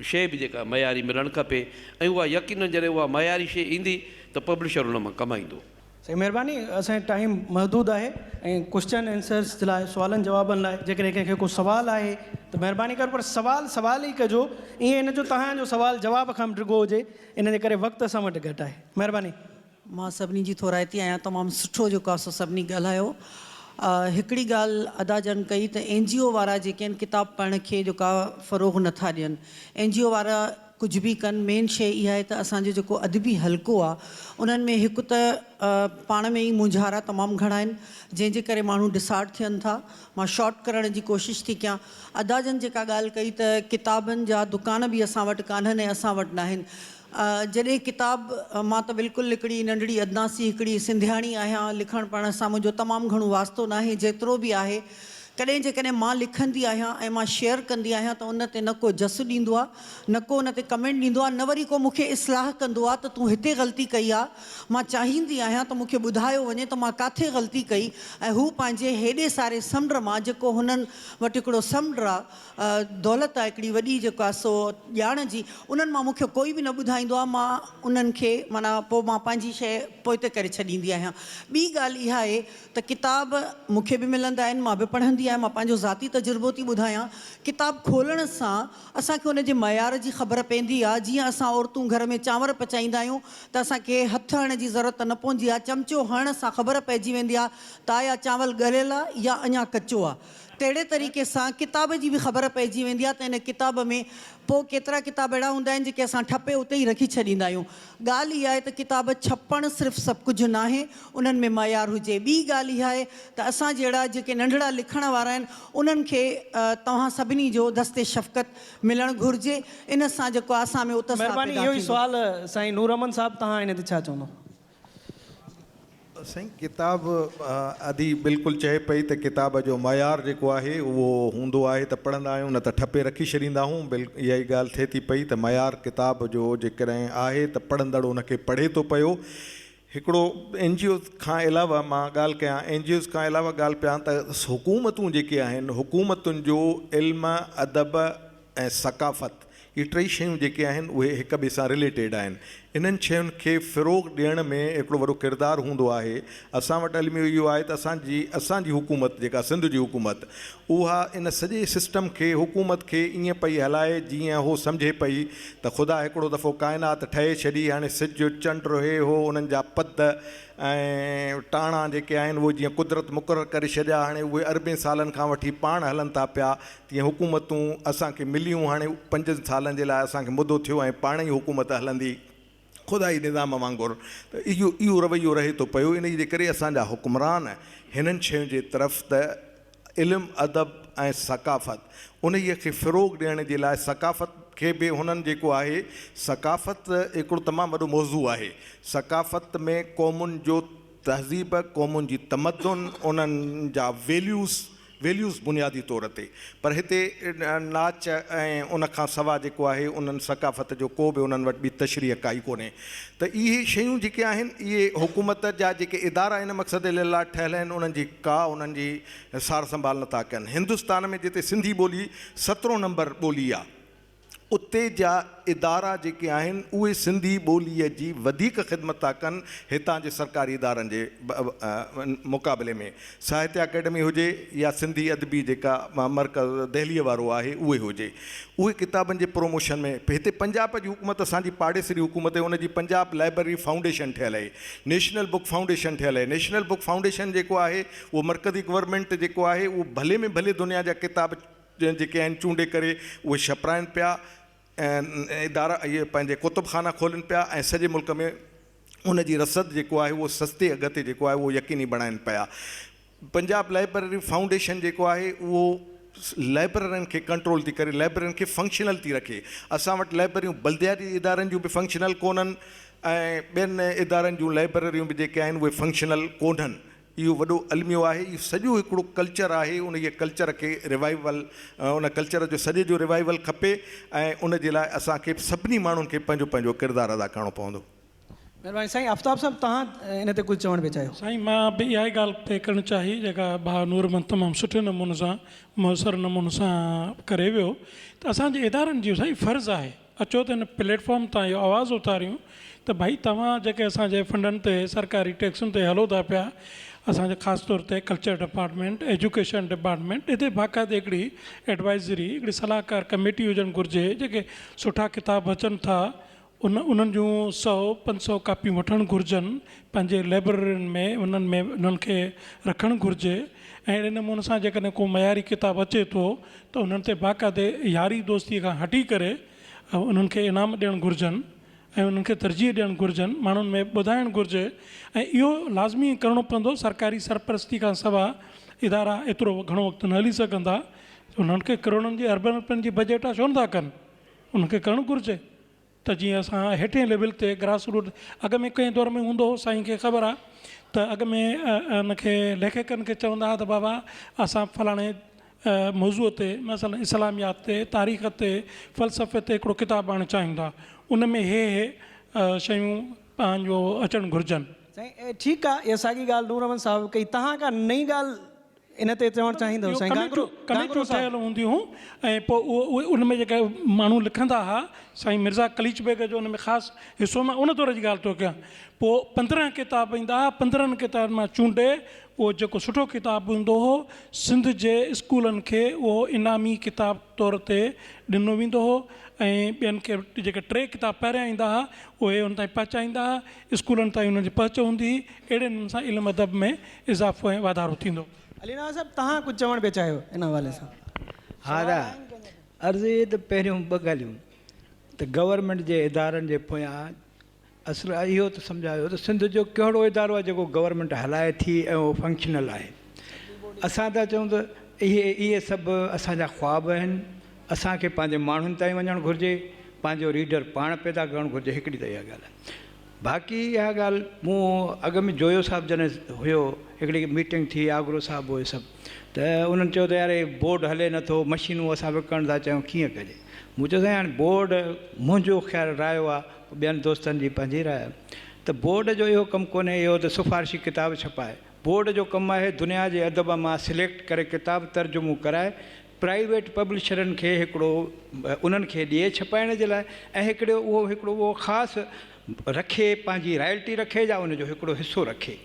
शइ बि जेका मयारी मिलणु खपे ऐं उहा यकीन जॾहिं उहा मयारी शइ ईंदी त पब्लिशर उन मां कमाईंदो। साईं महिरबानी, असांजो टाइम महदूद आहे ऐं क्वेश्चन आंसर्स जे लाइ, सुवालनि जवाबनि लाइ जेकॾहिं कंहिंखे को सुवालु आहे त महिरबानी कर, पर सवाल ई कजो, ईअं इन जो तव्हांजो सुवालु जवाब खां डिघो हुजे, इन जे करे वक़्तु असां वटि घटि आहे। महिरबानी। मां सभिनी जी थोराइती आहियां, तमामु सुठो जेको आहे सो सभिनी ॻाल्हायो। हिकिड़ी ॻाल्हि अदा जन कई त NGO वारा जेके आहिनि किताब पढ़ण खे जेका फ़रोग़ नथा ॾियनि, NGO वारा कुझु बि कनि, मेन शइ इहा आहे त असांजो जेको अदबी हल्को आहे उन्हनि में हिकु त पाण में ई मुंझारा तमामु घणा आहिनि जंहिंजे करे माण्हू डिसार्ट थियनि था। मां शॉर्ट करण जी कोशिशि थी कयां। अदा जन जेका ॻाल्हि कई त किताबनि जा दुकान बि असां वटि कान्हनि ऐं असां वटि न आहिनि। जॾहिं किताब, मां त बिल्कुलु हिकिड़ी नंढड़ी अदनासी हिकिड़ी सिंधियाणी आहियां, लिखणु पढ़ण सां मुंहिंजो तमामु घणो वास्तो न आहे, जेतिरो बि आहे कॾहिं जेकॾहिं मां लिखंदी आहियां ऐं मां शेयर कंदी आहियां त उन ते न को जस ॾींदो आहे, न को उन ते कमेंट ॾींदो आहे, न वरी को मूंखे इस्लाह कंदो आहे त तूं हिते ग़लती कई आहे। मां चाहींदी आहियां त मूंखे ॿुधायो वञे त मां किथे ग़लती कई, ऐं हू पंहिंजे हेॾे सारे समुंड मां, जेको हुननि वटि हिकिड़ो समुंड आहे, दौलत आहे हिकिड़ी वॾी जेको आहे सो ॼाण जी, उन्हनि मां मूंखे कोई बि न ॿुधाईंदो आहे। मां उन्हनि खे माना पोइ मां पंहिंजी शइ पोइ ते करे छॾींदी आहियां। ॿी ॻाल्हि इहा आहे त किताब मूंखे बि मिलंदा आहिनि, मां बि पढ़ंदी आहियां। मां पंहिंजो ज़ाती तजुर्बो थी ॿुधायां, किताब खोलण सां असांखे उनजे मयार जी ख़बर पवंदी आहे। जीअं असां औरतूं घर में चांवर पचाईंदा आहियूं त असांखे हथु हणण जी ज़रूरत न पवंदी आहे, चमचो हणण सां ख़बर पइजी वेंदी आहे त आया चांवर ॻरियल आहे या अञा कचो आहे। तहिड़े तरीक़े सां किताब जी बि ख़बर पइजी वेंदी आहे त हिन किताब में पोइ केतिरा किताब अहिड़ा हूंदा आहिनि जेके असां ठपे उते ई रखी छॾींदा आहियूं। ॻाल्हि इहा आहे त किताब छपणु सिर्फ़ु सभु कुझु न आहे, उन्हनि में मयार हुजे। ॿी ॻाल्हि इहा आहे त असां जहिड़ा जेके नंढड़ा लिखण वारा आहिनि उन्हनि खे तव्हां सभिनी जो दस्ते शफ़क़त मिलणु घुरिजे। इन सां जेको आहे असां में उत महिरबानी। इहो ई सुवालु साईं नूर अहमद साहिबु, तव्हां इन ते छा चवंदो? साईं किताब अदी बिल्कुलु चए पई त किताब जो मयार जेको आहे उहो हूंदो आहे त पढ़ंदा आहियूं, न त ठपे रखी छॾींदा आहियूं। बिल्कुलु इहा ई ॻाल्हि थिए थी पई त मयार किताब जो जेकॾहिं आहे त पढ़ंदड़ उनखे पढ़े थो पियो। हिकिड़ो NGO खां अलावा मां ॻाल्हि कयां, NGOs खां अलावा ॻाल्हि कयां त हुकूमतूं जेके आहिनि, हुकूमतुनि जो इल्मु अदब ऐं सकाफ़त, इहे टई शयूं जेके आहिनि उहे हिक ॿिए सां रिलेटेड आहिनि। इन्हनि शयुनि खे फ़रोग़ ॾियण में हिकिड़ो वॾो किरदारु हूंदो आहे। असां वटि अलमियो इहो आहे त असांजी हुकूमत जेका सिंध जी हुकूमत, उहा इन सॼे सिस्टम खे, हुकूमत खे ईअं पई हलाए जीअं उहो सम्झे पई त ख़ुदा हिकिड़ो दफ़ो काइनात ठहे छॾी, हाणे सिज चंड हे हो उन्हनि जा पद ऐं टाणा जेके आहिनि उहे जीअं कुदरत मुक़ररु करे छॾिया, हाणे उहे अरबे सालनि खां वठी पाण हलनि था पिया। तीअं हुकूमतूं असांखे मिलियूं, हाणे 5 सालनि जे लाइ असांखे मुदो थियो ऐं पाण ई हुकूमत हलंदी ख़ुदा ई निज़ाम वांगुरु। त इहो रवैयो रहे थो पियो। इन जे करे असांजा हुक्मरान हिननि शयुनि जे तरफ़ त इल्मु अदब ऐं सकाफ़त, उन खे फ़रोग़ ॾियण जे लाइ सकाफ़त खे बि हुननि जेको आहे, सकाफ़त हिकिड़ो तमामु वॾो मौज़ू आहे। सकाफ़त में क़ौमुनि जो तहज़ीब, क़ौमुनि जी तमदन, उन्हनि जा वैल्यूज़ बुनियादी तौर ते, पर हिते नाच ऐं उन खां सवाइ जेको आहे उन्हनि सकाफ़त जो को बि उन्हनि वटि ॿी तशरीह काई कोन्हे। त इहे शयूं जेके आहिनि, इहे हुकूमत जा जेके इदारा इन मक़सद लाइ ठहियल आहिनि, उन्हनि जी सार संभाल नथा कनि। हिंदुस्तान में जिते सिंधी ॿोली 17 नंबर ॿोली आहे, उते जा इदारा जेके आहिनि उहे सिंधी ॿोलीअ जी वधीक ख़िदमत था कनि हितां जे सरकारी इदारनि जे मुक़ाबले में। साहित्य अकेडमी हुजे या सिंधी अदबी जेका मर्कज़ दिल्लीअ वारो आहे उहे हुजे, उहे किताबनि जे प्रोमोशन में। हिते पंजाब जी हुकूमत, असांजी पाड़ेसरी हुकूमत आहे, उनजी पंजाब लाइब्रेरी फाउंडेशन ठहियल आहे, नेशनल बुक फाउंडेशन ठहियल आहे। नेशनल बुक फाउंडेशन जेको आहे उहो मर्कज़ी गवर्नमेंट जेको आहे उहो भले में भले दुनिया जा किताब जेके आहिनि चूंडे करे उहे छपाइनि पिया, ऐं इदारा इहे पंहिंजे कुतुबखाना खोलनि पिया, ऐं सॼे मुल्क में उन जी रसद जेको आहे उहो सस्ते अघ ते जेको आहे उहो यकीनी बणाइनि पिया। पंजाब लाइब्रेरी फाउंडेशन जेको आहे उहो लाइब्रेरियुनि खे कंट्रोल थी करे, लाइब्रेरियुनि खे फंक्शनल थी रखे। असां वटि लाइब्रेरियूं बल्दियाती इदारनि जूं बि फंक्शनल कोन्हनि, ऐं ॿियनि इदारनि जूं लाइब्रेरियूं बि जेके आहिनि उहे फंक्शनल कोन्हनि। इहो वॾो अलमियो आहे। इहो सॼो हिकिड़ो कल्चर आहे, उन जे कल्चर खे रिवाइवल, उन कल्चर जो सॼे जो रिवाइवल खपे, ऐं उन जे लाइ असांखे सभिनी माण्हुनि खे पंहिंजो पंहिंजो किरदारु अदा करिणो पवंदो। महिरबानी साईं। आफ़ताब साहब, तव्हां इन ते कुझु चवणु पिया चाहियो? साईं, मां बि इहा ई ॻाल्हि पे करणु चाही जेका भाउ नूरमन तमामु सुठे नमूने सां, मुयसरु नमूने सां करे वियो, त असांजे इदारनि जी साईं फ़र्ज़ु आहे, अचो त हिन प्लेटफॉर्म तां इहो आवाज़ु उथारियूं त भई तव्हां जेके असांजे फंडनि ते, सरकारी टैक्सुनि ते हलो था पिया, असांजे ख़ासि तौर ते कल्चर डिपार्टमेंट, एजुकेशन डिपार्टमेंट, हिते बाक़ाइदे हिकिड़ी एडवाइज़री, हिकिड़ी सलाहकार कमेटी हुजणु घुरिजे जेके सुठा किताब अचनि था उन्हनि जूं 100-500 कापियूं वठणु घुरिजनि पंहिंजे लाइब्रेरियुनि में, उन्हनि खे रखणु घुरिजे। ऐं अहिड़े नमूने सां जेकॾहिं को मयारी किताबु अचे थो त उन्हनि ते बाक़ाइदे यारी दोस्तीअ खां हटी करे उन्हनि खे इनाम ॾियणु घुरिजनि ऐं उन्हनि खे तरजीह ॾियणु घुरिजनि, माण्हुनि में ॿुधाइणु घुरिजे। ऐं इहो लाज़मी करिणो पवंदो। सरकारी सरपरस्ती खां सवाइ इदारा एतिरो घणो वक़्तु न हली सघंदा। उन्हनि खे करोड़नि जी अरबनि रुपयनि जी बजट आहे, छो नथा कनि? उनखे करणु घुरिजे त जीअं असां हेठे लेवल ते ग्रास रूट, अॻ में कंहिं दौर में हूंदो हो, साईं खे ख़बर आहे त अॻ में उनखे लेखकनि खे चवंदा हुआ त बाबा असां फलाणे मौज़ूअ ते, मसइलनि इस्लामियात ते, तारीख़ ते, फ़लसफ़े ते हिकिड़ो किताबु आणणु चाहींदा, उन में हे शयूं पंहिंजो अचणु घुरिजनि। साईं ठीकु आहे, इहा साॻी ॻाल्हि नूरमन साहिबु कई। तव्हां का नई ॻाल्हि इन ते चवणु चाहींदव? साईं कमेटियूं ठहियल हूंदियूं हुयूं, ऐं पोइ उहे उन में जेके माण्हू लिखंदा हुआ, साईं मिर्ज़ा कलीच बेग जो उन में ख़ासि हिसो, मां उन दौर जी ॻाल्हि थो कयां। पोइ 15 किताब ईंदा हुआ, 15 किताबनि मां चूंडे उहो जेको सुठो किताबु हूंदो हो, सिंध जे स्कूलनि खे उहो इनामी किताब तौर ते ॾिनो वेंदो हो, ऐं ॿियनि खे जेके 3 किताब पहिरियां ईंदा हुआ उहे उन ताईं पहुचाईंदा हुआ, स्कूलनि ताईं उन्हनि जी पहुच हूंदी हुई। अहिड़े नमूने सां इल्मु अदब में इज़ाफ़ो ऐं वाधारो थींदो। अलीनाज़ साहब, तव्हां कुझु चवणु पिया चाहियो इन हवाले सां? हा दा, अर्ज़ु त पहिरियों 2 ॻाल्हियूं त गवर्नमेंट जे इदारनि जे पोयां असुलु इहो त सम्झायो त सिंध जो कहिड़ो इदारो आहे जेको गवर्नमेंट हलाए थी ऐं उहो फंक्शनल आहे। असां था चऊं त इहे सभु असांजा ख़्वाब आहिनि। असांखे पंहिंजे माण्हुनि ताईं वञणु घुरिजे, पंहिंजो रीडर पाण पैदा करणु घुरिजे। हिकिड़ी त इहा ॻाल्हि आहे। बाक़ी इहा ॻाल्हि मूं अॻ में जोयो साहिबु जॾहिं हुयो, हिकिड़ी मीटिंग थी, आगरो साहिबु उहे सभु, त उन्हनि चयो त यार बोर्ड हले नथो, मशीनूं असां विकिणणु था चाहियूं, कीअं कजे? मूं चयो साईं हाणे बोर्ड मुंहिंजो ख़ैरु रायो आहे, ॿियनि दोस्तनि जी पंहिंजी राय। त बोर्ड जो इहो कमु कोन्हे इहो त सिफारिशी किताब छपाए। बोर्ड जो कमु आहे दुनिया जे अदब मां सिलेक्ट करे किताब तर्जुमो कराए प्राइवेट पब्लिशरनि खे हिकिड़ो उन्हनि खे ॾिए छपाइण जे लाइ, ऐं उहो ख़ासि रखे, पंहिंजी रॉयल्टी रखे या उनजो हिकिड़ो हिसो रखे।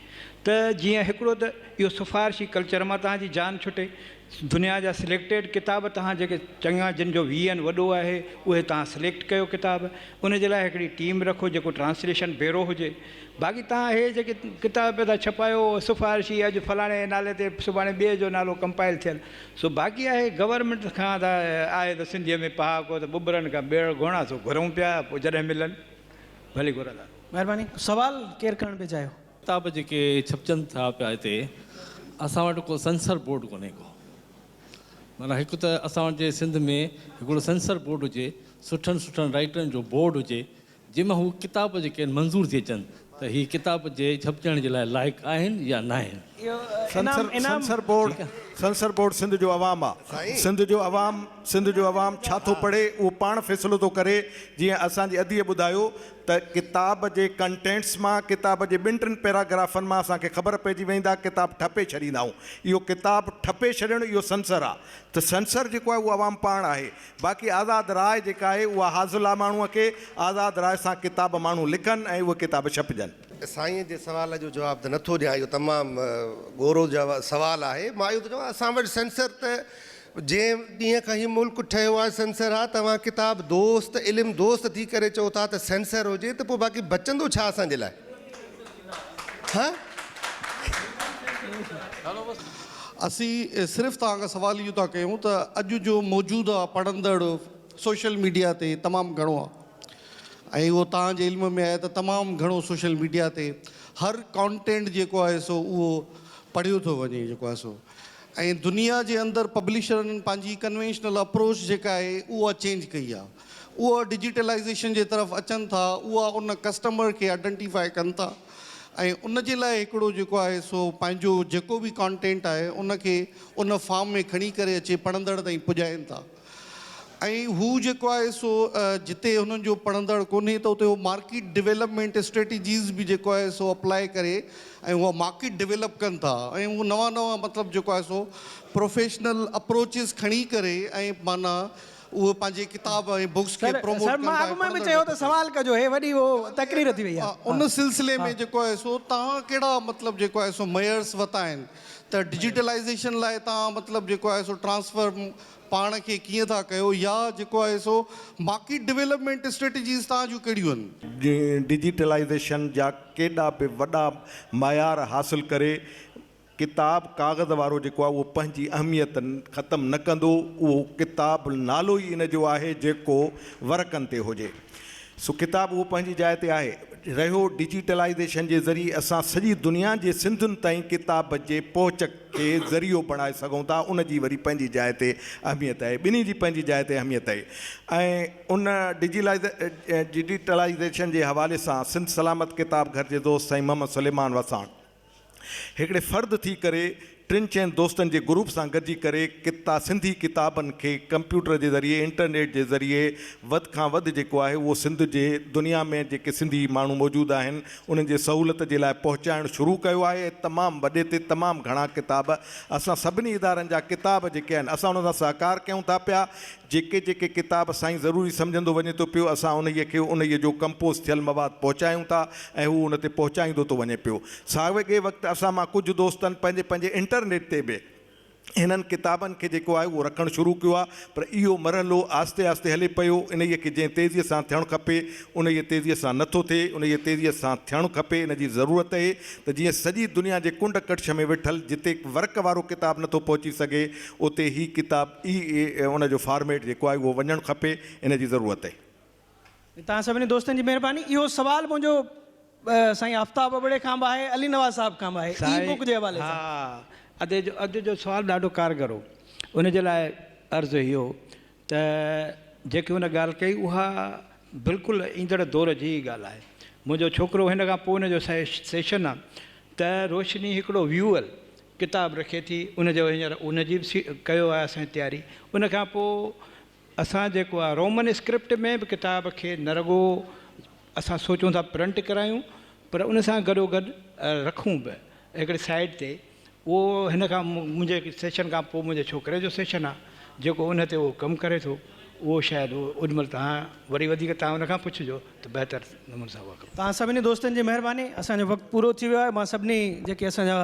त जीअं हिकिड़ो त इहो सिफारिशी कल्चर मां तव्हांजी जान छुटे, दुनिया जा सिलेक्टेड किताब तव्हां जेके चङा जिन जो VN वॾो आहे उहे तव्हां सिलेक्ट कयो किताब, उन जे लाइ हिकिड़ी टीम रखो जेको ट्रांसलेशन ब्यूरो हुजे। बाक़ी तव्हां हे जेके किताब पिया था छपायो सिफारिशी अॼु फलाणे नाले ते सुभाणे ॿिए जो नालो कंपाइल थियल, सो बाक़ी आहे गवर्नमेंट खां त आहे त सिंधीअ में पहाको त बुबरनि खां ॿेड़ घोड़ा सो घुरूं पिया, पोइ जॾहिं मिलनि भली घुरंदा। महिरबानी। सवाल केरु करणु पियो चाहियो? किताब जेके छपजनि था पिया हिते, असां वटि को सेंसर बोर्ड कोन्हे को। माना हिकु त असां वटि जे सिंध में हिकिड़ो सेंसर बोर्ड हुजे, सुठनि राइटरनि जो बोर्ड हुजे, जंहिंमां हू किताब जेके आहिनि मंज़ूर थी अचनि त हीअ किताब जे छपजण जे लाइ लाइक़ु आहिनि या न आहिनि। सेंसर बोर्ड सिंध जो अवाम आहे। सिंध जो अवाम छा थो पढ़े उहो पाण फ़ैसिलो थो करे। जीअं असांजी अदीअ ॿुधायो त किताब जे कंटेंट्स मां, किताब जे 2-3 पैराग्राफनि मां असांखे ख़बर पइजी वेंदा, किताब ठपे छॾींदा आहियूं। इहो किताब ठपे छॾणु इहो सेंसर आहे। त सेंसर जेको आहे उहो अवाम पाण आहे। बाक़ी आज़ाद राय जेका आहे उहा हाज़िल आहे माण्हूअ खे, आज़ाद राय सां किताब माण्हू लिखनि ऐं उहे किताब छपजनि। साईं जे सवाल जो जवाबु त नथो ॾियां, इहो तमामु ॻोरो सवाल आहे। मां इहो थो चवां असां वटि सेंसर त जंहिं ॾींहं खां हीउ मुल्क ठहियो आहे सेंसर आहे। तव्हां किताब दोस्त इल्मु दोस्त थी करे चओ था त सेंसर हुजे, त पोइ बाक़ी बचंदो छा असांजे लाइ? हा, असीं सिर्फ़ु तव्हांखां सवाल इहो था कयूं त अॼु जो मौजूदा पढ़ंदड़ सोशल मीडिया ते तमामु घणो आहे, ऐं उहो तव्हांजे इल्म में आहे त तमामु घणो सोशल मीडिया ते हर कॉन्टेंट जेको आहे सो उहो पढ़ियो थो वञे जेको आहे सो। ऐं दुनिया जे अंदरि पब्लिशरनि पंहिंजी कन्वेंशनल अप्रोच जेका आहे उहा चेंज कई आहे। उहा डिजिटलाइज़ेशन जे तरफ़ अचनि था, उहा उन कस्टमर खे आइडेंटिफाई कनि था, ऐं उन जे लाइ हिकिड़ो जेको आहे सो पंहिंजो जेको बि कॉन्टेंट आहे उनखे उन फॉर्म में खणी करे अचे पढ़ंदड़ ताईं पुॼाइनि था। ऐं हू जेको आहे सो जिते हुननि जो पढ़ंदड़ कोन्हे त उते उहो मार्केट डेवलपमेंट स्ट्रेटजीज़ बि जेको आहे सो अप्लाई करे ऐं उहा मार्केट डेवलप कनि था। ऐं उहो नवां मतिलबु जेको आहे सो प्रोफेशनल अप्रोचिस खणी करे ऐं माना उहे पंहिंजे किताब ऐं बुक्स खे प्रमोट कनि। सवाल कजो, हे वॾी वो तकरीर थी वई आहे। उन सिलसिले में जेको आहे सो तव्हां कहिड़ा मतिलबु जेको आहे सो मेयर्स वरिता आहिनि त डिजिटलाइज़ेशन लाइ तव्हां मतिलबु जेको आहे सो ट्रांसफर पाण खे कीअं था कयो, या जेको आहे सो मार्केट डेवलपमेंट स्ट्रेटजीज़ तव्हां जूं कहिड़ियूं आहिनि? डिजिटलाइज़ेशन जा केॾा बि वॾा मयार हासिल करे किताब काग़ज़ वारो जेको आहे उहो पंहिंजी अहमियत ख़तमु न कंदो। उहो किताब नालो ई इन जो आहे जेको वर्कनि ते हुजे। सो किताब उहो पंहिंजी जाइ ते आहे। रहियो डिजिटलाइज़ेशन जे ज़रिए असां सॼी दुनिया जे सिंधुनि ताईं किताब जे पहुच खे ज़रियो बणाए सघूं था। उन जी वरी पंहिंजी जाइ ते अहमियत आहे, ॿिन्ही जी पंहिंजी जाइ ते अहमियत आहे। ऐं उन डिजिटलाइज़ेशन जे हवाले सां सिंध सलामत किताब घर जे दोस्त साईं मोहम्मद सुलेमान वसाण हिकिड़े फ़र्द थी करे 3-4 दोस्तनि जे ग्रुप सां गॾिजी करे सिंधी किताबनि खे कंप्यूटर जे ज़रिए, इंटरनेट जे ज़रिए वधि खां वधि जेको आहे उहो सिंध जे दुनिया में जेके सिंधी माण्हू मौजूदु आहिनि उन्हनि जे सहूलियत जे लाइ पहुचाइणु शुरू कयो आहे। तमामु वॾे ते तमामु घणा किताब असां सभिनी इदारनि जा किताब जेके आहिनि असां उन सां सहकार कयूं था पिया। जेके किताब साईं ज़रूरी सम्झंदो वञे थो पियो, असां उन जो कंपोज़ थियल मवाद पहुचायूं था ऐं हू उन ते पहुचाईंदो थो वञे पियो। साॻिए वक़्तु असां मां कुझु दोस्तनि पंहिंजे इंटरनेट ते बि हिननि किताबनि खे जेको आहे उहो रखणु शुरू कयो आहे। पर इहो मरहलो आस्ते आस्ते हले पियो। इन खे जंहिं तेज़ीअ सां थियणु खपे उन तेज़ीअ सां नथो थिए। उन तेज़ीअ सां थियणु खपे। इन जी ज़रूरत आहे त जीअं सॼी दुनिया जे कुंड कच्छ में वेठल जिते वर्क वारो किताब नथो पहुची सघे उते ही किताब उन जो फॉर्मेट जेको आहे उहो वञणु खपे। इन जी ज़रूरत आहे। तव्हां सभिनी दोस्तनि जी महिरबानी। इहो सवाल मुंहिंजो साईं आफ़ताब बबड़े खां बि आहे, अली नवाज़ साहिब खां बि आहे, ई बुक जे हवाले सां। हा, अॼु जो सुवालु ॾाढो कारगर हो। उन जे लाइ अर्ज़ु इहो त जेकी हुन ॻाल्हि कई उहा बिल्कुलु ईंदड़ दौर जी ॻाल्हि आहे। मुंहिंजो छोकिरो हिन खां पोइ हुनजो सेशन आहे त रोशनी हिकिड़ो व्यूअल किताब रखे थी, उनजो हींअर उनजी बि कयो आहे असां तयारी। उन खां पोइ असां जेको आहे रोमन स्क्रिप्ट में बि किताब खे न रुॻो असां सोचूं था प्रिंट करायूं, पर उन सां गॾोगॾु रखूं बि हिकिड़ी साइड ते उहो हिन खां मुंहिंजे सेशन खां पोइ मुंहिंजे छोकिरे जो सेशन आहे जेको उन ते उहो कमु करे थो, उहो शायदि उहो ओॾीमहिल तव्हां वरी वधीक तव्हां उन खां पुछिजो त बहितर नमूने सां उहा कमु। तव्हां सभिनी दोस्तनि जी महिरबानी, असांजो वक़्तु पूरो थी वियो आहे। मां सभिनी जेके असांजा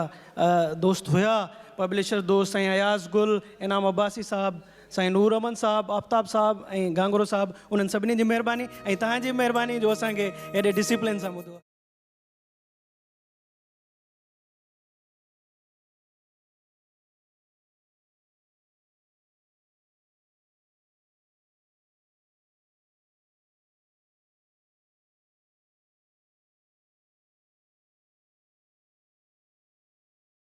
दोस्त हुया, पब्लिशर दोस्त साईं अयाज़ गुल, इनाम अब्बासी साहब, साईं नूर अमन साहब, आफ्ताब साहब ऐं गांगुरो साहब, उन्हनि सभिनी जी महिरबानी ऐं तव्हांजी महिरबानी जो असांखे हेॾे डिसिप्लिन सां ॿुधो।